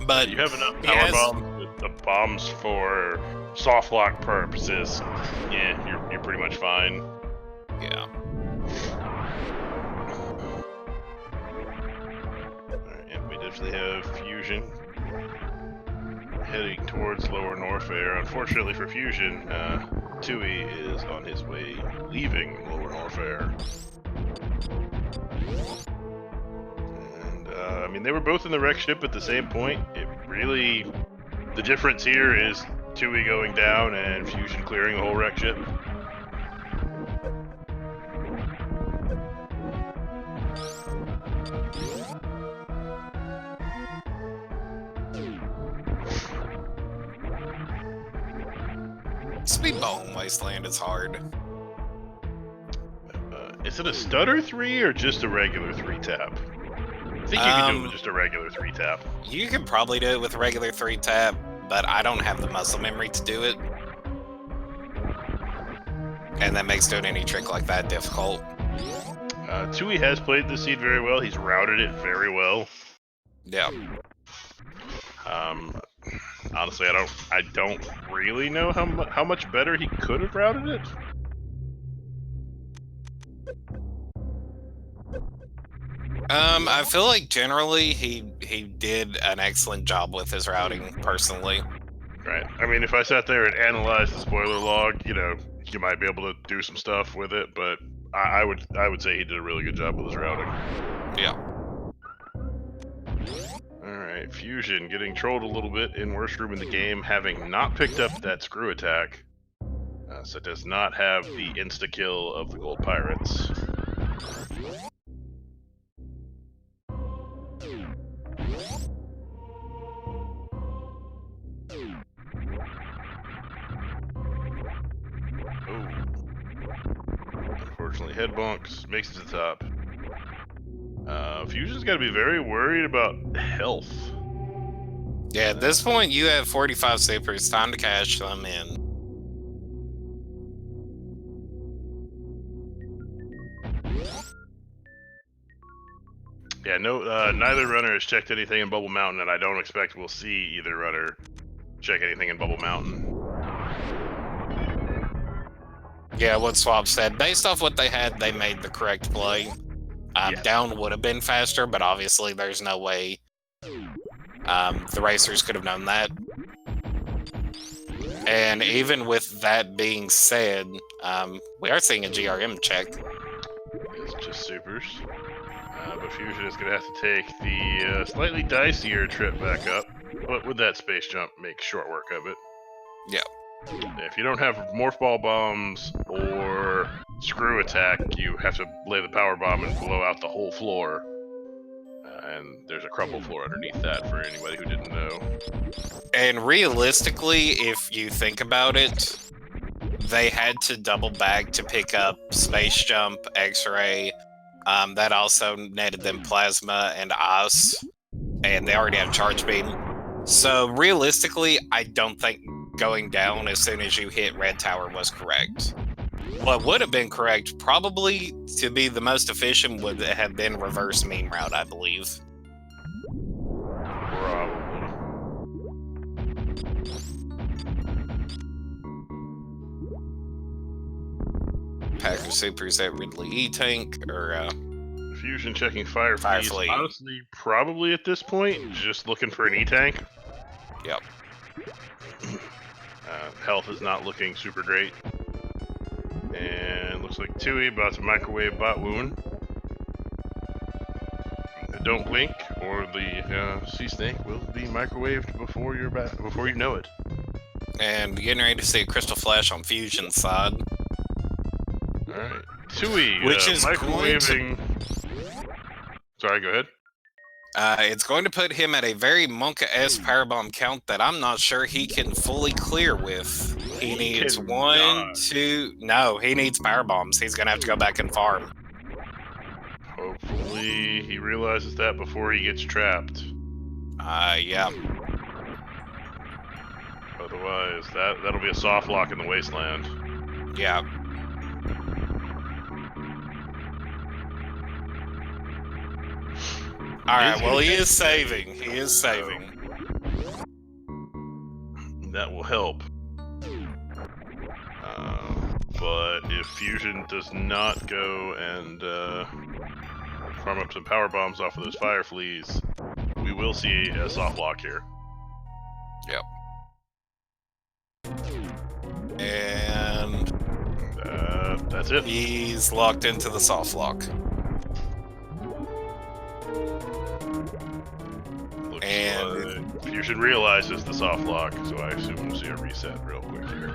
But you have enough power bombs with the bombs for soft lock purposes. Yeah, you're pretty much fine. Yeah. Alright, and we definitely have Fusion heading towards Lower Norfair. Unfortunately for Fusion, Twooey is on his way leaving Lower Norfair. I mean, they were both in the wreck ship at the same point. It really, the difference here is Twooey going down and Fusion clearing the whole wreck ship. Speedball in Wasteland is hard. Is it a stutter 3 or just a regular 3 tap? I think you can do it with just a regular 3 tap. You could probably do it with a regular 3 tap, but I don't have the muscle memory to do it. And that makes doing any trick like that difficult. Twooey has played the seed very well. He's routed it very well. Yeah. Honestly, I don't really know how much better he could have routed it. I feel like generally he did an excellent job with his routing, personally. Right. I mean, if I sat there and analyzed the spoiler log, you know, you might be able to do some stuff with it, but I would say he did a really good job with his routing. Yeah. Alright, Fusion getting trolled a little bit in worst room in the game, having not picked up that screw attack. So does not have the insta-kill of the gold pirates. Unfortunately, head bonks, makes it to the top. Fusion's got to be very worried about health. Yeah, at this point, you have 45 supers. Time to cash them in. Yeah, no, neither runner has checked anything in Bubble Mountain, and I don't expect we'll see either runner check anything in Bubble Mountain. Yeah, what Swap said. Based off what they had, they made the correct play. Yes. Down would have been faster, but obviously there's no way the racers could have known that. And even with that being said, we are seeing a GRM check. It's just supers. But Fusion is going to have to take the slightly dicier trip back up. But with that space jump, make short work of it. Yeah. If you don't have morph ball bombs or screw attack, you have to lay the power bomb and blow out the whole floor. And there's a crumble floor underneath that for anybody who didn't know. And realistically, if you think about it, they had to double back to pick up space jump, X-ray. That also netted them plasma and ice, and they already have charge beam. So realistically, I don't think going down as soon as you hit Red Tower was correct. What would have been correct, probably to be the most efficient, would have been reverse meme route, I believe. Probably. Pack of supers at Ridley E-Tank, or Fusion checking Fire Fleet. Fleet. Honestly, probably at this point, just looking for an E-Tank. Yep. Health is not looking super great. And looks like Twooey about to microwave bot wound. Don't blink, or the sea snake will be microwaved before you know it. And getting ready to see a Crystal Flash on Fusion's side. Alright. Twooey, Which is microwaving... Sorry, go ahead. It's going to put him at a very Monka-esque powerbomb count that I'm not sure he can fully clear with. He needs one, two... No, he needs powerbombs. He's going to have to go back and farm. Hopefully he realizes that before he gets trapped. Yeah. Otherwise, that'll be a soft lock in the wasteland. Yeah. Alright, well, he is saving. He is saving. That will help. But if Fusion does not go and farm up some power bombs off of those fire fleas, we will see a soft lock here. Yep. And that's it. He's locked into the soft lock. Looks And like Fusion realizes the soft lock, so I assume we'll see a reset real quick here.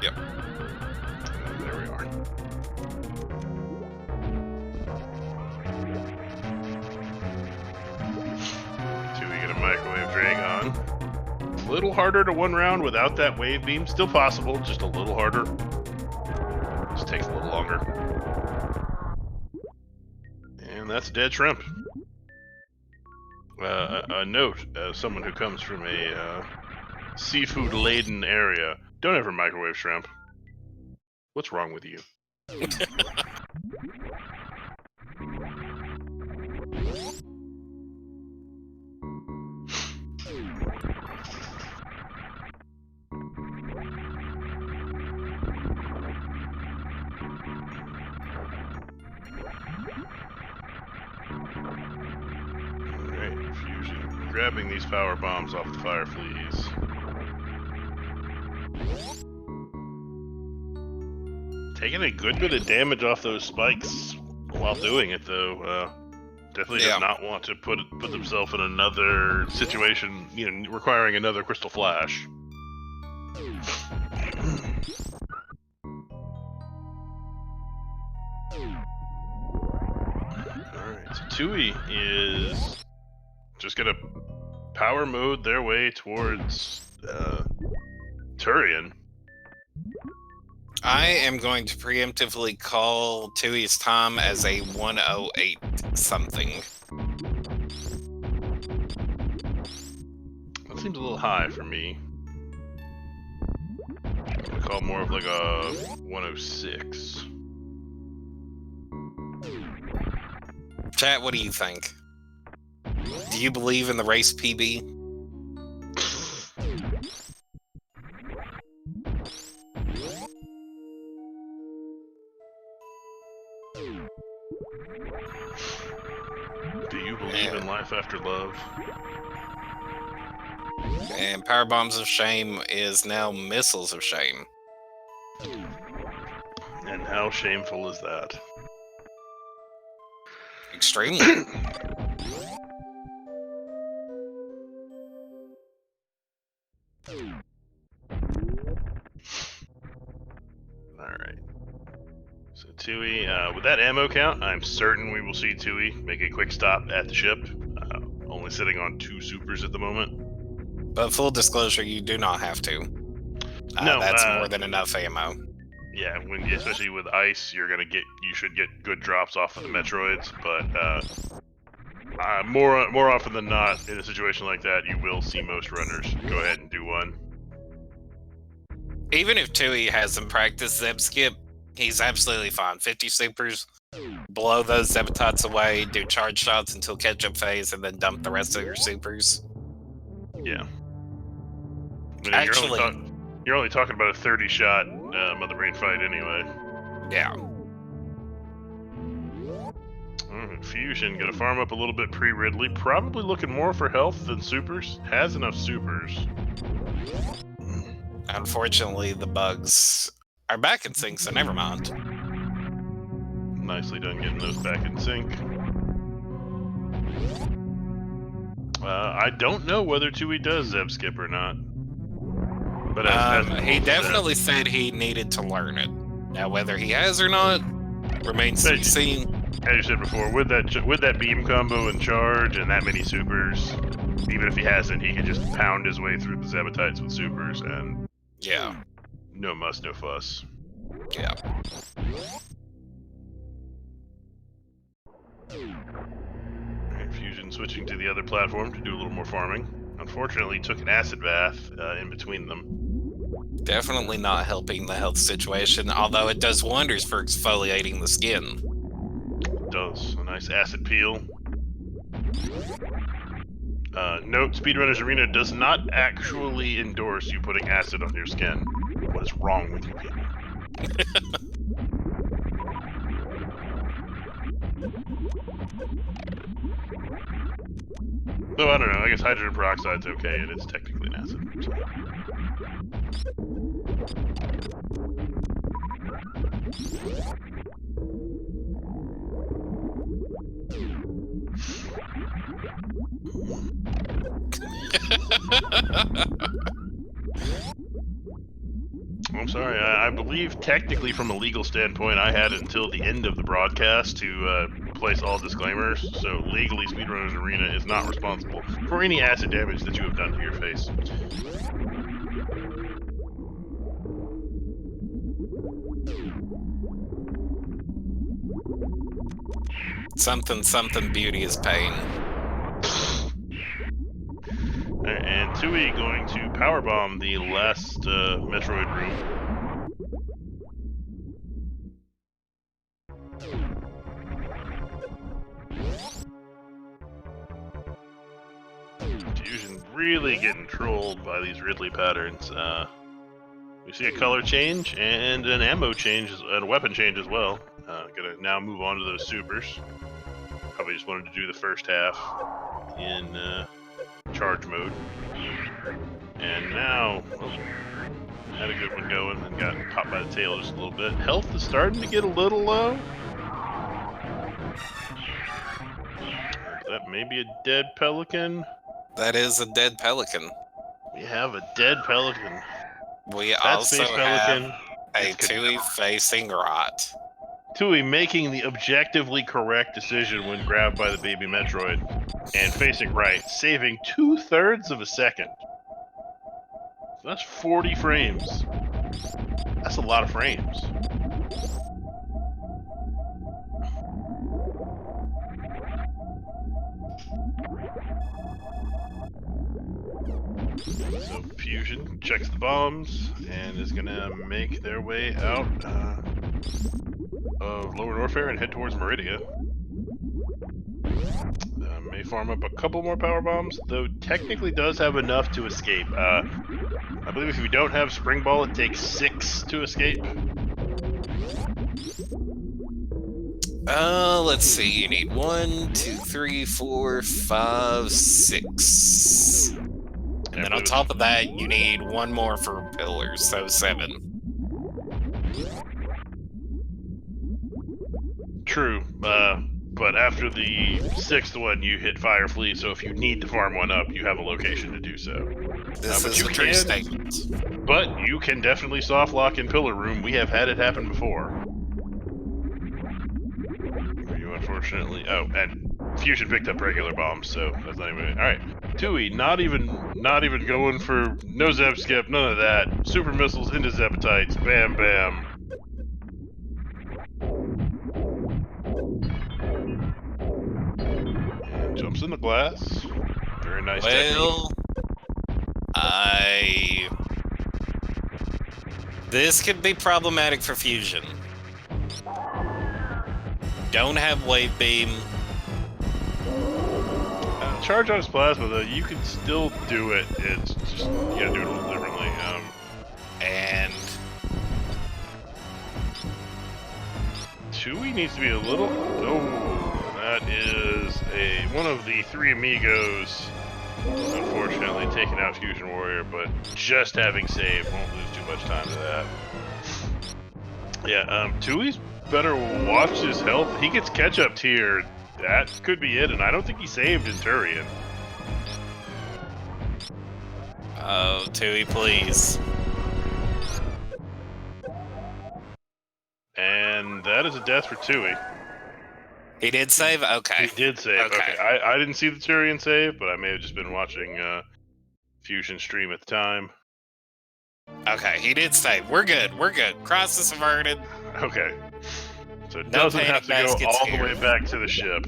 Yep. And there we are. Two, we get a microwave Dragon. A little harder to one round without that wave beam. Still possible, just a little harder. Just takes a little longer. And that's a dead shrimp. A note, as someone who comes from a seafood-laden area, don't ever microwave shrimp. What's wrong with you? Alright, Fusion grabbing these power bombs off the fire fleas. Taking a good bit of damage off those spikes while doing it, though. Definitely does not want to put themselves in another situation, requiring another crystal flash. Alright, so Twooey is just gonna power mode their way towards Turian. I am going to preemptively call Twooey's time as a 108 something. That seems a little high for me. I'm gonna call more of like a 106. Chat, what do you think? Do you believe in the race PB? Do you believe in life after love? And Power Bombs of Shame is now Missiles of Shame. And how shameful is that? Extremely. Alright. So Twooey, with that ammo count, I'm certain we will see Twooey make a quick stop at the ship. Only sitting on 2 supers at the moment. But full disclosure, you do not have to. No, that's more than enough ammo. Yeah, especially with ice, you should get good drops off of the Metroids, but more often than not, in a situation like that, you will see most runners go ahead and do one. Even if Twooey hasn't practiced Zeb Skip, he's absolutely fine. 50 supers, blow those Zebatots away, do charge shots until catch-up phase, and then dump the rest of your supers. Yeah. Actually, you're only talking about a 30-shot Mother Brain fight anyway. Yeah. Fusion, gonna farm up a little bit pre-Ridley. Probably looking more for health than supers. Has enough supers. Unfortunately, the bugs are back in sync, so never mind. Nicely done getting those back in sync. I don't know whether Twooey does Zeb Skip or not. But he definitely said he needed to learn it. Now, whether he has or not remains to be seen. As you said before, with that beam combo and charge and that many supers, even if he hasn't, he can just pound his way through the Zebatites with supers and no muss, no fuss. Yeah. Alright, Fusion switching to the other platform to do a little more farming. Unfortunately, took an acid bath in between them. Definitely not helping the health situation, although it does wonders for exfoliating the skin. It does. A nice acid peel. Note, Speedrunners Arena does not actually endorse you putting acid on your skin. What is wrong with you people? Though, I don't know, I guess hydrogen peroxide's okay, and it's technically an acid. So. I'm sorry. I believe technically, from a legal standpoint, I had until the end of the broadcast to place all disclaimers. So legally, Speedrunners Arena is not responsible for any acid damage that you have done to your face. Something beauty is pain. And Twooey going to powerbomb the last Metroid room. Fusion really getting trolled by these Ridley patterns. We see a color change and an ammo change and a weapon change as well. Gonna now move on to those supers. Probably just wanted to do the first half in charge mode. And now, had a good one going and got popped by the tail just a little bit. Health is starting to get a little low. That may be a dead pelican. That is a dead pelican. We have a dead pelican. We That also space pelican. have a Twooey facing rot. Twooey making the objectively correct decision when grabbed by the baby Metroid and facing right, saving 2/3 of a second. So that's 40 frames. That's a lot of frames. So Fusion checks the bombs and is gonna make their way out of Lower Norfair and head towards Meridia. May farm up a couple more power bombs, though technically does have enough to escape. I believe if you don't have Spring Ball, it takes 6 to escape. Let's see. You need 1, 2, 3, 4, 5, 6. And then on top of that, you need 1 more for pillars, so 7. True, but after the 6th one, you hit Fire Flea, so if you need to farm one up, you have a location to do so. This is a true statement. But you can definitely soft lock in Pillar Room. We have had it happen before. You unfortunately... Oh, and Fusion picked up regular bombs, so that's not even... Alright, Twooey, not even going for no Zeb Skip, none of that. Super missiles into Zepatites, bam bam. And jumps in the glass. Very nice technique. This could be problematic for Fusion. Don't have Wave Beam. Charge on his plasma, though, you can still do it. It's just, you gotta do it a little differently. And Twooey needs to be a little... Oh, that is one of the 3 amigos, unfortunately, taking out FusionWarrior, but just having saved won't lose too much time to that. Yeah, Twooey's better watch his health. He gets catch-up here. That could be it, and I don't think he saved in Turian. oh, Twooey, please. And that is a death for Twooey. He did save? Okay. He did save. Okay. I didn't see the Turian save, but I may have just been watching Fusion stream at the time. Okay, he did save. We're good. We're good. Cross is averted. Okay. So it No doesn't have to go baskets all here. the way back to the ship.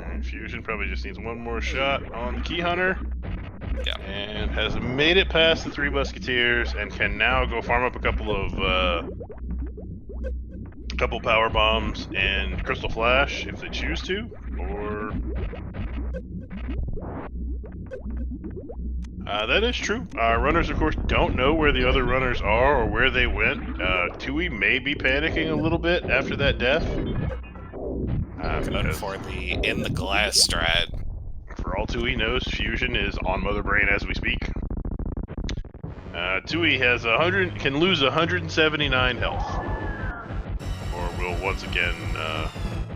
And Fusion probably just needs one more shot on the Key Hunter. Yeah. And has made it past the 3 Musketeers and can now go farm up a couple of power bombs and Crystal Flash if they choose to, or that is true. Runners, of course, don't know where the other runners are or where they went. Twooey may be panicking a little bit after that death. Going for the in the glass strat. For all Twooey knows, Fusion is on Mother Brain as we speak. Twooey has can lose 179 health. will once again,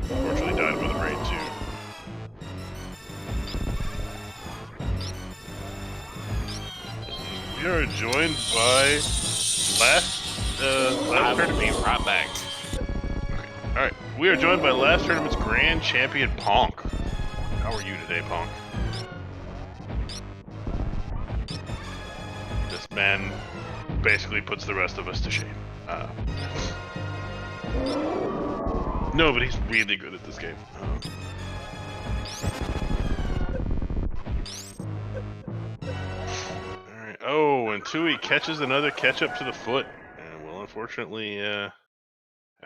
unfortunately, die to Mother Brain too. We are joined by last I will be right back. All right, we are joined by last tournament's grand champion Ponk. How are you today, Ponk? This man basically puts the rest of us to shame. No, but he's really good at this game. Alright. Oh, and Twooey catches another catch-up to the foot. And will unfortunately have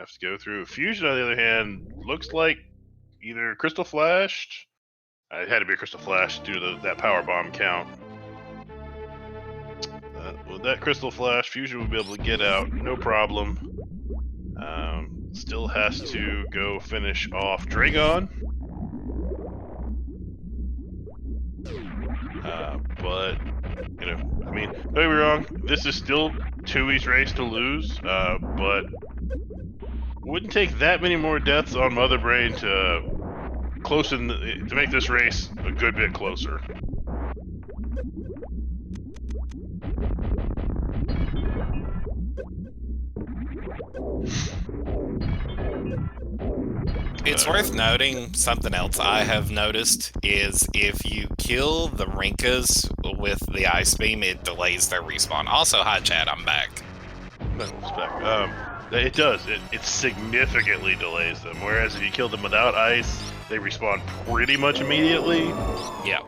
to go through. Fusion, on the other hand, looks like either Crystal Flashed. It had to be a Crystal Flash due to that Power Bomb count. With that Crystal Flash, Fusion will be able to get out, no problem. Still has to go finish off Dragon. But, you know, I mean, don't get me wrong, this is still Twooey's race to lose, but wouldn't take that many more deaths on Mother Brain to make this race a good bit closer. It's worth noting, something else I have noticed is if you kill the Rinkas with the Ice Beam, it delays their respawn. Also, hi chat, I'm back. No respect. It does. It significantly delays them, whereas if you kill them without ice, they respawn pretty much immediately. Yeah.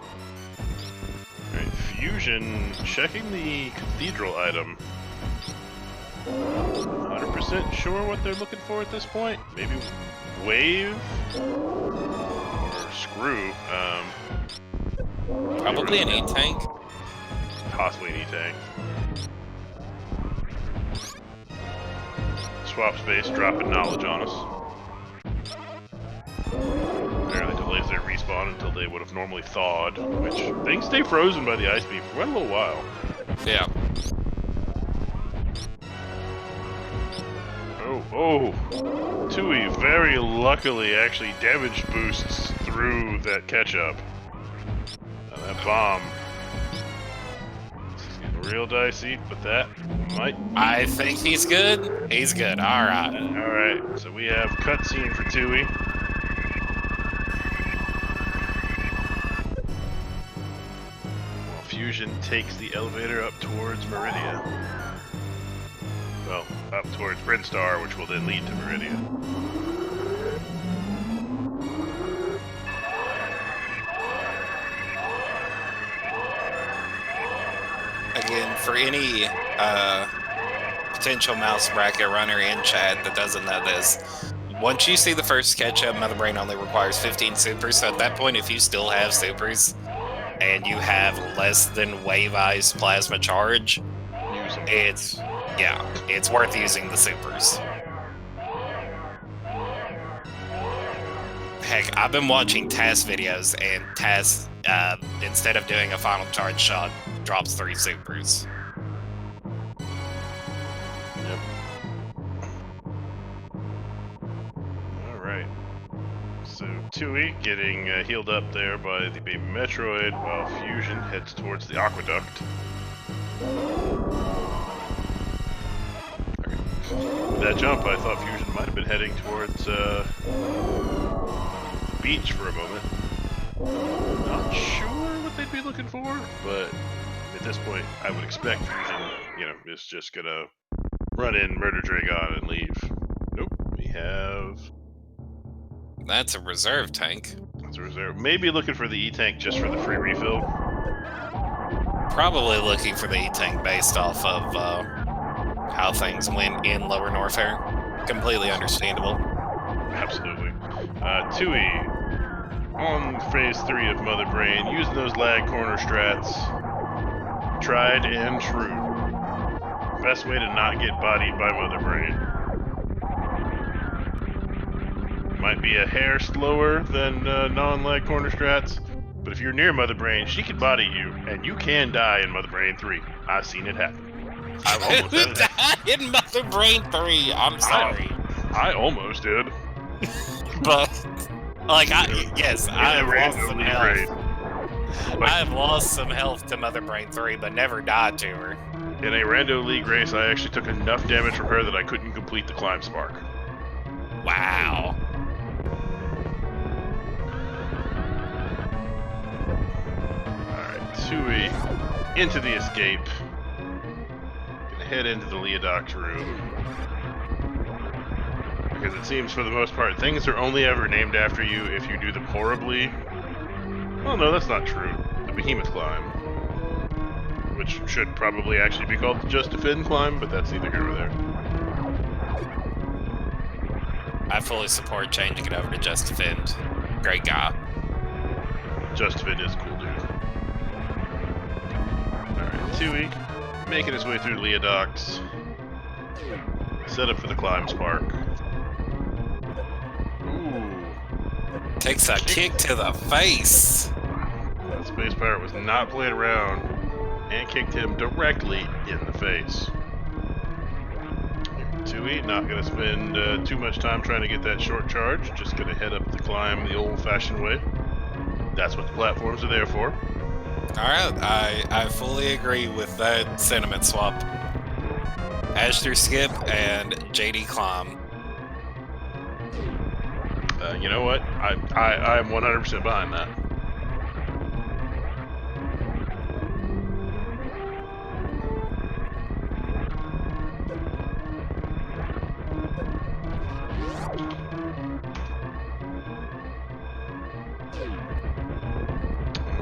Alright, Fusion, checking the Cathedral item. 100% sure what they're looking for at this point? Maybe Wave? Or Screw? Probably an E-Tank. Possibly an E-Tank. Swap space, dropping knowledge on us. Apparently delays their respawn until they would have normally thawed, which things stay frozen by the ice beam for quite a little while. Yeah. Oh, Twooey very luckily actually damage boosts through that catch-up. That bomb. This is getting real dicey, but that might... I think he's good. He's good. Alright. Alright, so we have cutscene for Twooey. While Fusion takes the elevator up towards Meridia. Well, up towards Brinstar, which will then lead to Meridia. Again, for any potential mouse bracket runner in chat that doesn't know this, once you see the first catch-up, Mother Brain only requires 15 supers, so at that point, if you still have supers, and you have less than Wave Ice Plasma Charge, it's worth using the supers. Heck, I've been watching Tass videos, and Tass, instead of doing a final charge shot, drops 3 supers. Yep. Alright. So, Twooey getting healed up there by the Baby Metroid, while Fusion heads towards the Aqueduct. With that jump, I thought Fusion might have been heading towards the beach for a moment. Not sure what they'd be looking for, but at this point, I would expect Fusion, is just gonna run in, murder Dragon, and leave. Nope, we have... That's a reserve tank. That's a reserve. Maybe looking for the E-Tank just for the free refill. Probably looking for the E-Tank based off of how things went in Lower Norfair. Completely understandable. Absolutely. Twooey, on phase 3 of Mother Brain, using those lag corner strats. Tried and true. Best way to not get bodied by Mother Brain. Might be a hair slower than non-lag corner strats, but if you're near Mother Brain, she can body you, and you can die in Mother Brain 3. I've seen it happen. I've almost Who died in Mother Brain 3? I'm sorry. I almost did. But like, I In have a lost rando some league health. race. Like, I have lost some health to Mother Brain 3, but never died to her. in a rando league race, I actually took enough damage from her that I couldn't complete the climb spark. Wow. Alright, Twooey into the escape. Gonna head into the Leodox room. Because it seems, for the most part, things are only ever named after you if you do them horribly. Well, no, that's not true. The Behemoth climb. Which should probably actually be called the Just Defend climb, but that's neither here nor there. I fully support changing it over to Just Defend. Great guy. Just Defend is a cool dude. Alright, Twooey making his way through Leodox. Set up for the climb spark. Ooh. Takes a kick to the face. That space pirate was not playing around and kicked him directly in the face. Twooey not going to spend too much time trying to get that short charge, just going to head up the climb the old-fashioned way. That's what the platforms are there for. Alright, I fully agree with that sentiment swap. Ashter skip and JD climb. You know what? I'm 100% behind that.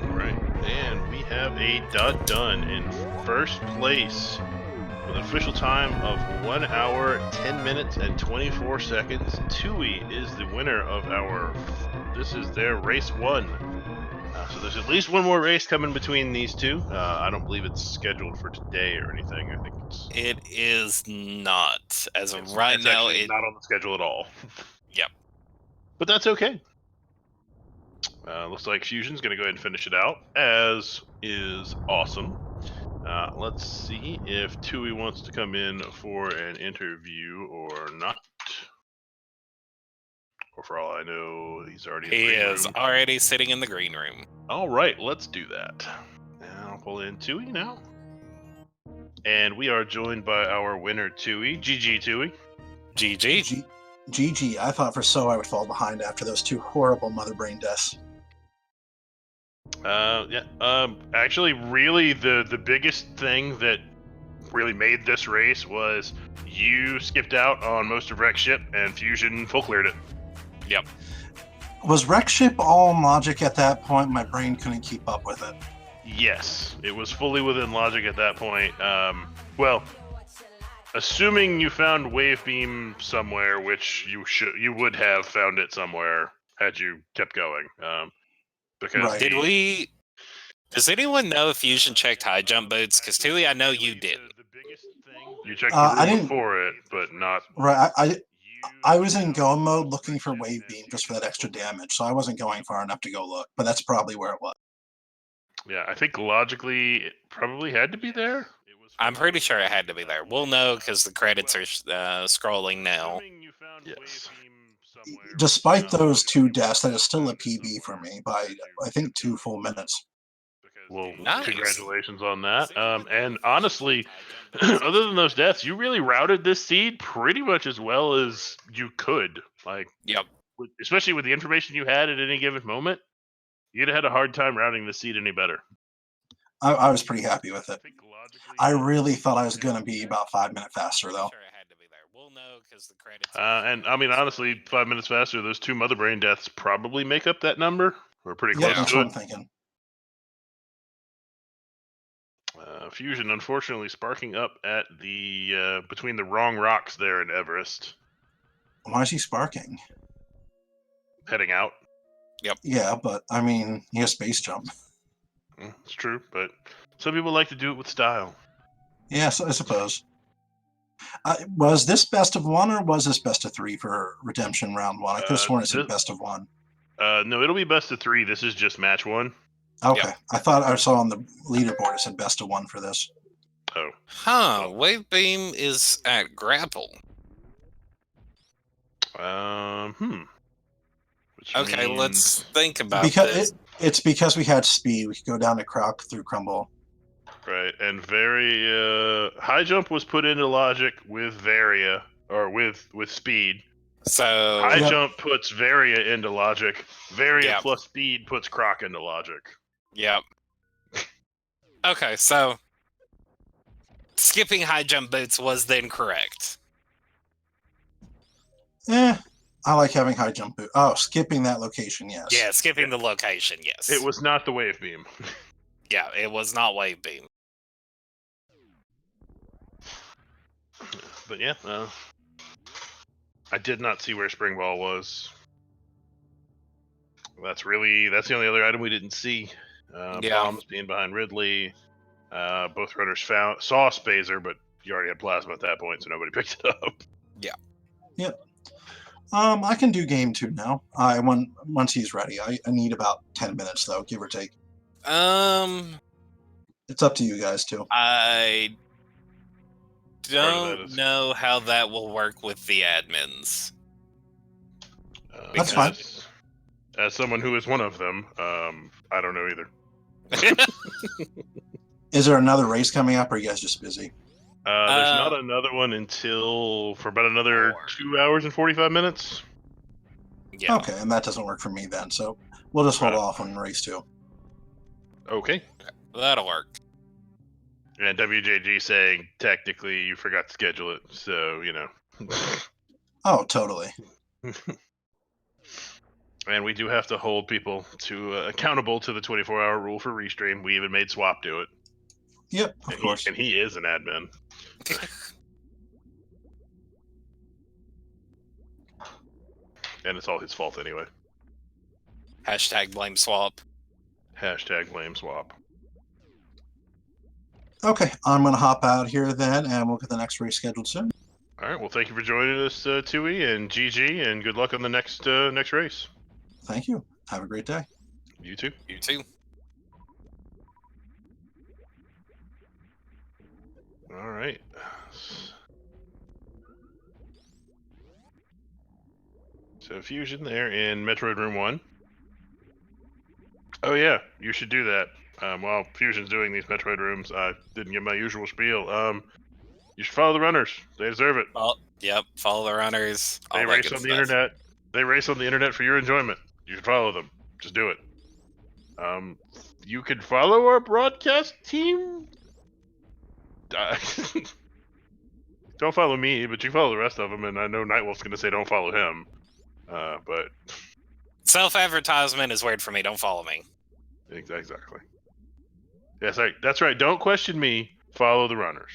Alright, and we have a done in first place with an official time of 1 hour, 10 minutes, and 24 seconds. Twooey is the winner of this is their race 1. So there's at least one more race coming between these two. I don't believe it's scheduled for today or anything. I think It is not. As of right now, it's not on the schedule at all. Yep. But that's okay. Looks like Fusion's going to go ahead and finish it out, as is awesome. Let's see if Twooey wants to come in for an interview or not. Or for all I know, he's already in the green room. Already sitting in the green room. All right, let's do that. And I'll pull in Twooey now. And we are joined by our winner, Twooey. GG, Twooey. GG. GG. I thought for so I would fall behind after those 2 horrible Mother Brain deaths. Actually, really, the biggest thing that really made this race was you skipped out on most of Rex ship and Fusion full cleared it. Yep. Was Rex ship all logic at that point? My brain couldn't keep up with it. Yes, it was fully within logic at that point. Well, assuming you found wave beam somewhere, which you would have found it somewhere had you kept going. Because Right. Does anyone know if Fusion checked high jump boots? Because Twooey, I know you didn't. The biggest thing you checked I the room didn't- for it, but not. Right. I was in go mode looking for wave beam just for that extra damage, so I wasn't going far enough to go look. But that's probably where it was. Yeah, I think logically it probably had to be there. I'm pretty sure it had to be there. We'll know because the credits are scrolling now. Yes. Despite those 2 deaths, that is still a PB for me by, I think, 2 full minutes. Well, Nice. Congratulations on that. And honestly, other than those deaths, you really routed this seed pretty much as well as you could. Like, Yep. Especially with the information you had at any given moment, you'd have had a hard time routing the seed any better. I was pretty happy with it. I really thought I was going to be about 5 minutes faster, though. We'll know because the credits. And I mean, honestly, 5 minutes faster, those 2 Mother Brain deaths probably make up that number. We're pretty Yeah, close that's to what it. I'm thinking. Fusion, unfortunately, sparking up at the between the wrong rocks there in Everest. Why is he sparking? Heading out. Yeah, but I mean, he has space jump. It's true, but some people like to do it with style. Yes, I suppose. Was this best of 1 or was this best of 3 for Redemption round 1? I could have sworn it said best of 1. No, it'll be best of 3. This is just match 1. Okay, Yep. I thought I saw on the leaderboard it said best of 1 for this. Oh. Huh, wave beam is at grapple. Which Okay, means... let's think about because this. it's because we had speed. We could go down to Croc through Crumble. Right, and high jump was put into logic with Varia, or with speed. So High jump puts Varia into logic. Varia Yep. plus speed puts Croc into logic. Yep. Okay, so skipping high jump boots was then correct. I like having high jump boot. Oh, skipping that location, yes. Yeah, skipping the location, yes. It was not the wave beam. Yeah, it was not wave beam. But yeah, I did not see where Spring Ball was. That's the only other item we didn't see. Bombs being behind Ridley. Both runners saw Spazer, but you already had Plasma at that point, so nobody picked it up. Yeah. Yep. I can do game 2 now. Once he's ready. I need about 10 minutes though, give or take. It's up to you guys too. I don't know how that will work with the admins. That's fine. As someone who is one of them, I don't know either. Is there another race coming up, or are you guys just busy? There's not another one for about another 2 hours and 45 minutes. Yeah. Okay, and that doesn't work for me then, so we'll just hold off on race 2. Okay. That'll work. And WJG saying, technically, you forgot to schedule it, so, Oh, totally. And we do have to hold people accountable to the 24-hour rule for restream. We even made Swap do it. Yep, of course. And he is an admin. And it's all his fault anyway. Hashtag blame swap. Hashtag blame swap. Okay, I'm going to hop out here then, and we'll get the next race scheduled soon. All right, well, thank you for joining us, Twooey and GG, and good luck on the next race. Thank you. Have a great day. You too. You too. All right. So Fusion there in Metroid Room 1. Oh yeah, you should do that. While Fusion's doing these Metroid rooms, I didn't give my usual spiel. You should follow the runners. They deserve it. Yep, follow the runners. They race on the internet. They race on the internet for your enjoyment. You should follow them. Just do it. You could follow our broadcast team. Don't follow me, but you follow the rest of them, and I know Nightwolf's going to say don't follow him. But self-advertisement is weird for me. Don't follow me. Exactly. Yes, that's right. Don't question me. Follow the runners.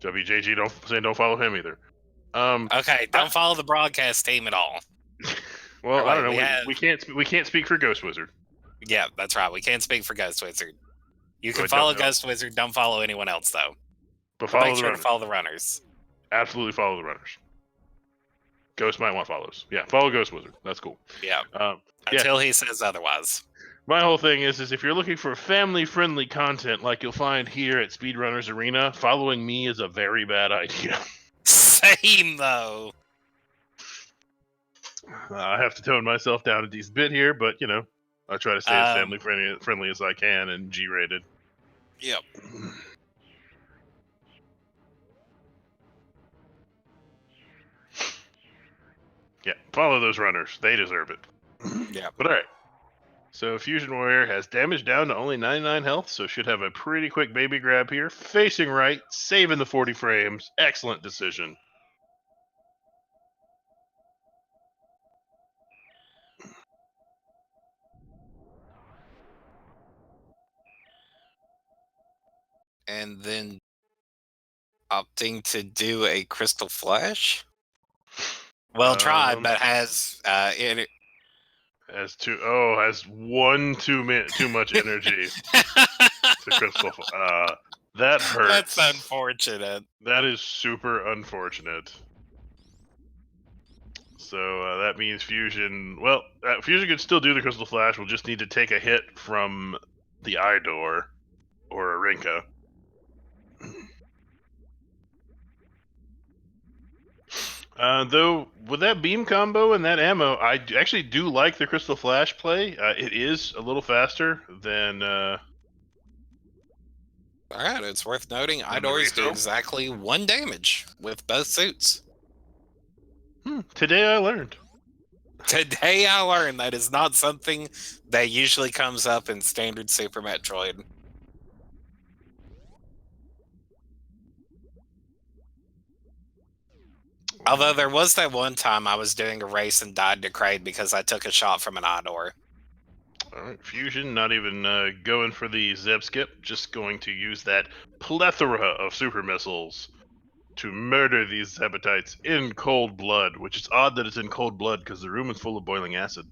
WJG, don't follow him either. Okay, don't follow the broadcast team at all. Well, I don't know. We can't speak for Ghost Wizard. Yeah, that's right. We can't speak for Ghost Wizard. You can follow Ghost Wizard. Don't follow anyone else though. But follow make the sure runners. to follow the runners. Absolutely follow the runners. Ghost might want follows. Yeah, follow Ghost Wizard. That's cool. Yeah. Until he says otherwise. My whole thing is if you're looking for family-friendly content like you'll find here at Speedrunners Arena, following me is a very bad idea. Same, though. I have to tone myself down a decent bit here, but, I try to stay as family-friendly as I can and G-rated. Yep. Yeah, follow those runners. They deserve it. Yeah. But all right. So FusionWarrior has damage down to only 99 health, so should have a pretty quick baby grab here. Facing right, saving the 40 frames. Excellent decision. And then opting to do a Crystal Flash? Well tried, but has has one too much energy to Crystal. That hurts. That's unfortunate. That is super unfortunate. So that means Fusion. Well, Fusion could still do the Crystal Flash. We'll just need to take a hit from the eye door or a Rinka. Though, with that beam combo and that ammo, I actually do like the Crystal Flash play. It is a little faster than... Alright, it's worth noting the Idors do refill. exactly 1 damage with both suits. Today I learned. Today I learned that is not something that usually comes up in standard Super Metroid. Although there was that one time I was doing a race and died to Kraid because I took a shot from an Idor. Alright, Fusion, not even going for the Zeb skip, just going to use that plethora of super missiles to murder these Zebatites in cold blood, which is odd that it's in cold blood because the room is full of boiling acid.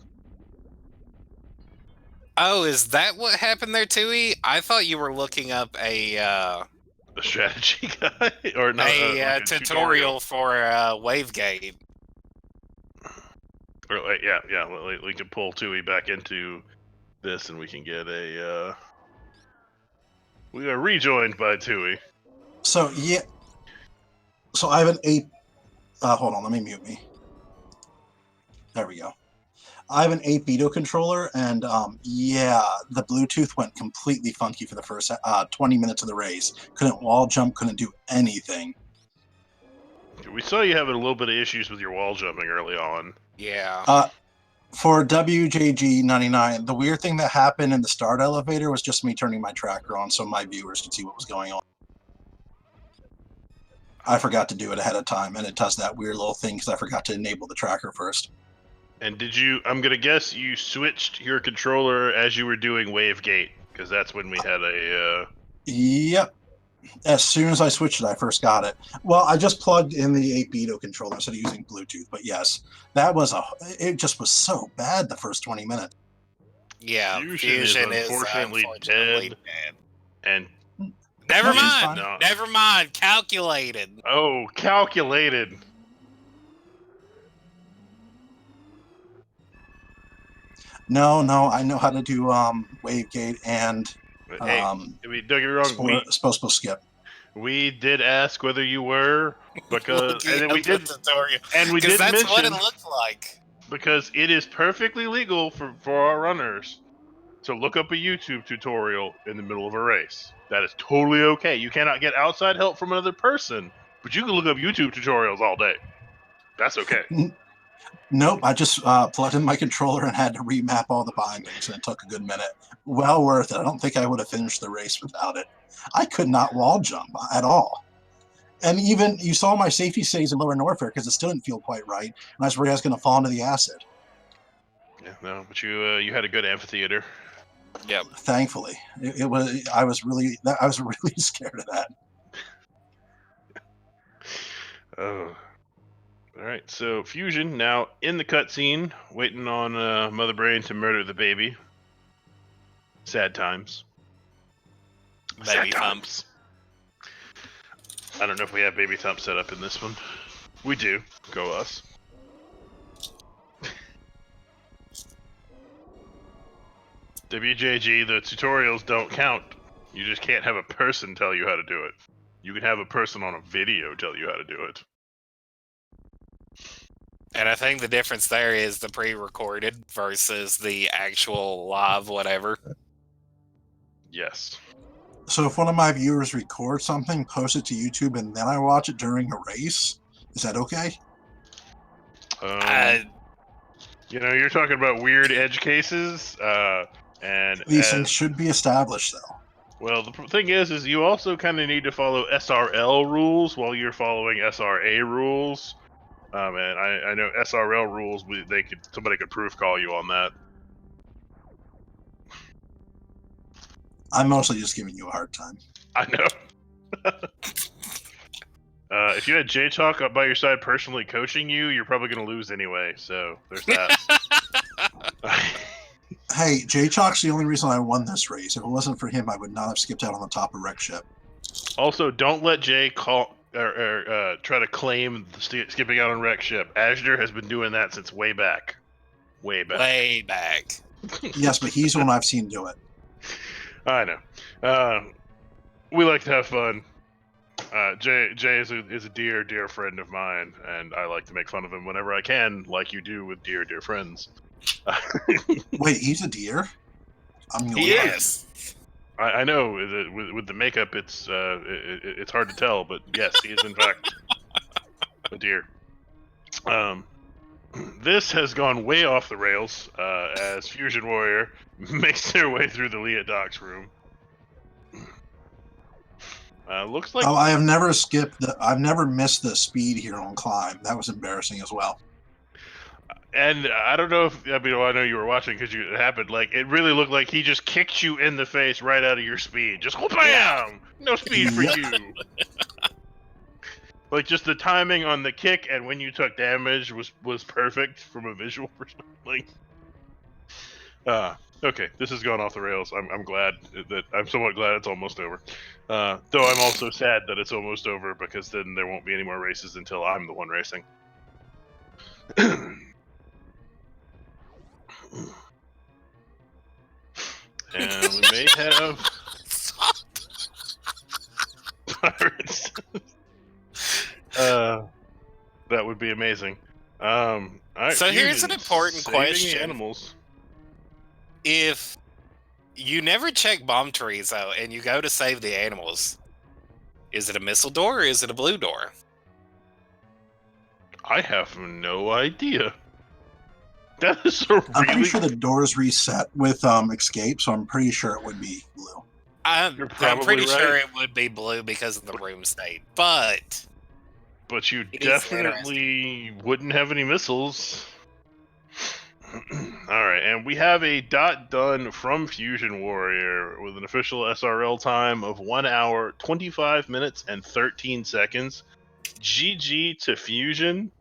Oh, is that what happened there, Twooey? I thought you were looking up a strategy guy? Or not, a like tutorial for Wavegate. Or, yeah, we can pull Twooey back into this and we can get a... we are rejoined by Twooey. So, yeah. So I have an 8... hold on, let me mute me. There we go. I have an 8-Beto controller, and yeah, the Bluetooth went completely funky for the first 20 minutes of the race. Couldn't wall jump, couldn't do anything. We saw you having a little bit of issues with your wall jumping early on. Yeah. For WJG99, the weird thing that happened in the start elevator was just me turning my tracker on so my viewers could see what was going on. I forgot to do it ahead of time, and it does that weird little thing because I forgot to enable the tracker first. And did you, I'm going to guess you switched your controller as you were doing Wavegate, because that's when we had a... Yep. As soon as I switched it, I first got it. Well, I just plugged in the 8-Beto controller instead of using Bluetooth, but yes, that was it just was so bad the first 20 minutes. Yeah, Fusion is unfortunately dead. And Never mind. No. Never mind. Calculated. Oh, calculated. No, I know how to do Wavegate and hey, don't get me wrong. Supposed to skip. We did ask whether you were, because and we did tutorial. And we did that's mention what it looked like. Because it is perfectly legal for our runners to look up a YouTube tutorial in the middle of a race. That is totally okay. You cannot get outside help from another person, but you can look up YouTube tutorials all day. That's okay. Nope, I just plugged in my controller and had to remap all the bindings, and it took a good minute. Well worth it. I don't think I would have finished the race without it. I could not wall jump at all. And even, you saw my safety stays in Lower Norfair because it still didn't feel quite right, and I was worried I was going to fall into the acid. Yeah, no, but you had a good amphitheater. Yep. Thankfully, I was really scared of that. Oh. All right, so Fusion now in the cutscene, waiting on Mother Brain to murder the baby. Sad times. Baby thumps. I don't know if we have baby thump set up in this one. We do. Go us. WJG, the tutorials don't count. You just can't have a person tell you how to do it. You can have a person on a video tell you how to do it. And I think the difference there is the pre-recorded versus the actual live whatever. Yes. So if one of my viewers records something, post it to YouTube, and then I watch it during a race, is that okay? You're talking about weird edge cases, and these things should be established, though. Well, the thing is you also kind of need to follow SRL rules while you're following SRA rules. And I know SRL rules. Somebody could proof call you on that. I'm mostly just giving you a hard time. I know. If you had J-Talk up by your side personally coaching you, you're probably going to lose anyway. So there's that. Hey, J-Chalk's the only reason I won this race. If it wasn't for him, I would not have skipped out on the top of Wreck Ship. Also, don't let Jay call or try to claim skipping out on Wreck Ship. Azure has been doing that since way back. Way back. Yes, but he's the one I've seen do it. I know. We like to have fun. Jay is a dear friend of mine, and I like to make fun of him whenever I can, like you do with dear friends. Wait, he's a deer? I'm gonna He look is. up. I know with the makeup, it's hard to tell, but yes, he is in fact a deer. This has gone way off the rails as FusionWarrior makes their way through the Leah Doc's room. Looks like. Oh, I have never I've never missed the speed here on climb. That was embarrassing as well. And I don't know if I know you were watching because it happened. Like it really looked like he just kicked you in the face right out of your speed. Just bam! Yeah. No speed for you. Like just the timing on the kick and when you took damage was perfect from a visual perspective. Okay, this has gone off the rails. I'm glad that I'm somewhat glad it's almost over. Though I'm also sad that it's almost over because then there won't be any more races until I'm the one racing. And we may have pirates. That would be amazing. All right, So here's an important question. Animals. If you never check bomb trees though, and you go to save the animals, is it a missile door or is it a blue door? I have no idea. That is a I'm pretty sure the doors reset with escape, so I'm pretty sure it would be blue. I'm pretty right. sure it would be blue because of the room state, but you definitely wouldn't have any missiles. All right, and we have a dot done from FusionWarrior with an official SRL time of 1 hour, 25 minutes, and 13 seconds. GG to Fusion.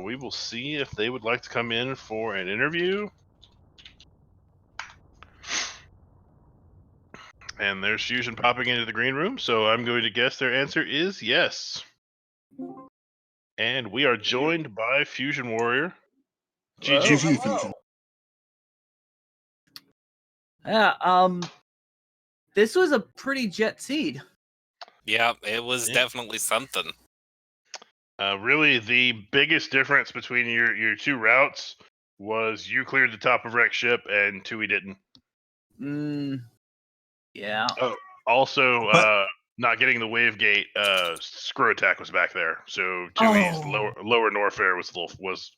We will see if they would like to come in for an interview. And there's Fusion popping into the green room, so I'm going to guess their answer is yes. And we are joined by FusionWarrior. GG Fusion. Yeah, this was a pretty jet seed. Yeah, it was definitely something. Really, the biggest difference between your two routes was you cleared the top of Rex ship and Twooey didn't. Yeah. Oh, also, not getting the wave gate. Screw attack was back there, so Twoey's lower Norfair was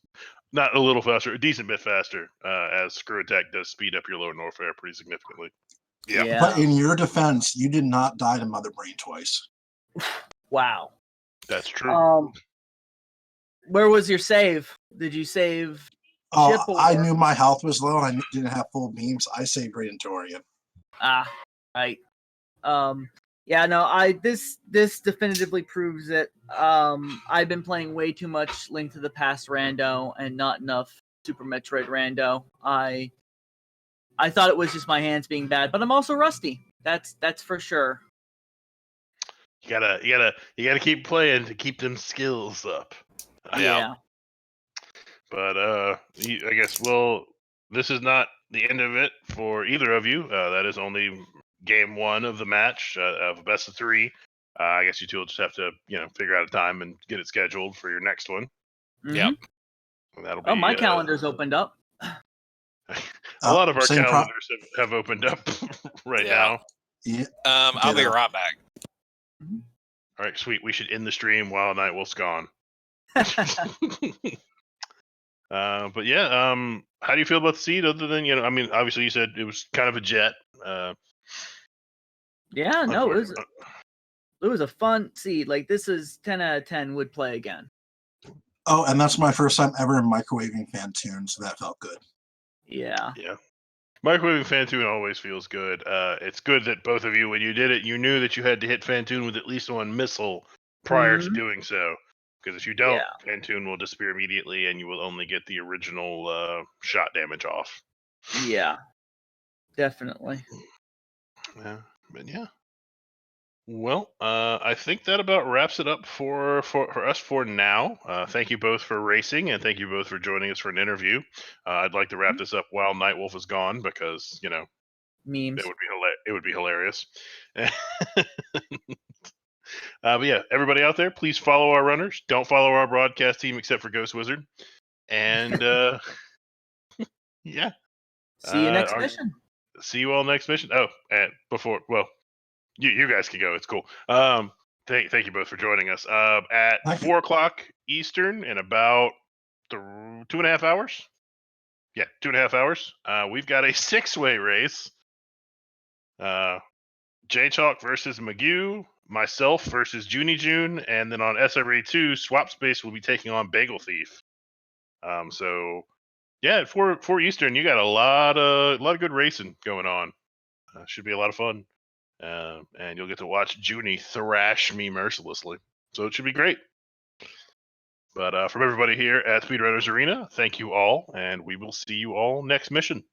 not a little faster, a decent bit faster. As screw attack does speed up your lower Norfair pretty significantly. Yeah. But in your defense, you did not die to Mother Brain twice. Wow. That's true. Where was your save? Did you save? I knew my health was low and I didn't have full beams. I saved right into Orion. Right. Yeah, no, this definitively proves that I've been playing way too much Link to the Past rando and not enough Super Metroid rando. I thought it was just my hands being bad, but I'm also rusty. That's for sure. You gotta keep playing to keep them skills up. Yeah. But I guess this is not the end of it for either of you. That is only game one of the match of best of 3. I guess you two will just have to figure out a time and get it scheduled for your next one. Mm-hmm. Yep. That'll be. My calendar's opened up. A lot of our calendars have opened up right now. Yeah. I'll be right back. Mm-hmm. All right, sweet. We should end the stream while Nightwolf's gone. But yeah, how do you feel about the seed? Other than obviously you said it was kind of a jet. Yeah, no, it was a fun seed. Like this is 10 out of 10 would play again. Oh, and that's my first time ever microwaving Fantoon, so that felt good. Yeah. Yeah. Microwaving Fantoon always feels good. It's good that both of you, when you did it, you knew that you had to hit Fantoon with at least one missile prior to doing so. Because if you don't, Fantoon will disappear immediately and you will only get the original shot damage off. Yeah. Definitely. Yeah. But yeah. Well, I think that about wraps it up for us for now. Thank you both for racing, and thank you both for joining us for an interview. I'd like to wrap this up while Nightwolf is gone because memes. It would be hilarious. But yeah, everybody out there, please follow our runners. Don't follow our broadcast team except for Ghost Wizard. And yeah. See you next mission. See you all next mission. Oh, and before, well, you guys can go. It's cool. Thank you both for joining us. At 4 o'clock Eastern in about 2.5 hours. Yeah, 2.5 hours. We've got a 6-way race. J-Chalk versus Magoo, myself versus Junie June, and then on SMRAT 2, Swap Space will be taking on Bagel Thief. So yeah, at 4 Eastern, you got a lot of good racing going on. Should be a lot of fun. And you'll get to watch Junie thrash me mercilessly. So it should be great. But from everybody here at Speedrunners Arena, thank you all, and we will see you all next mission.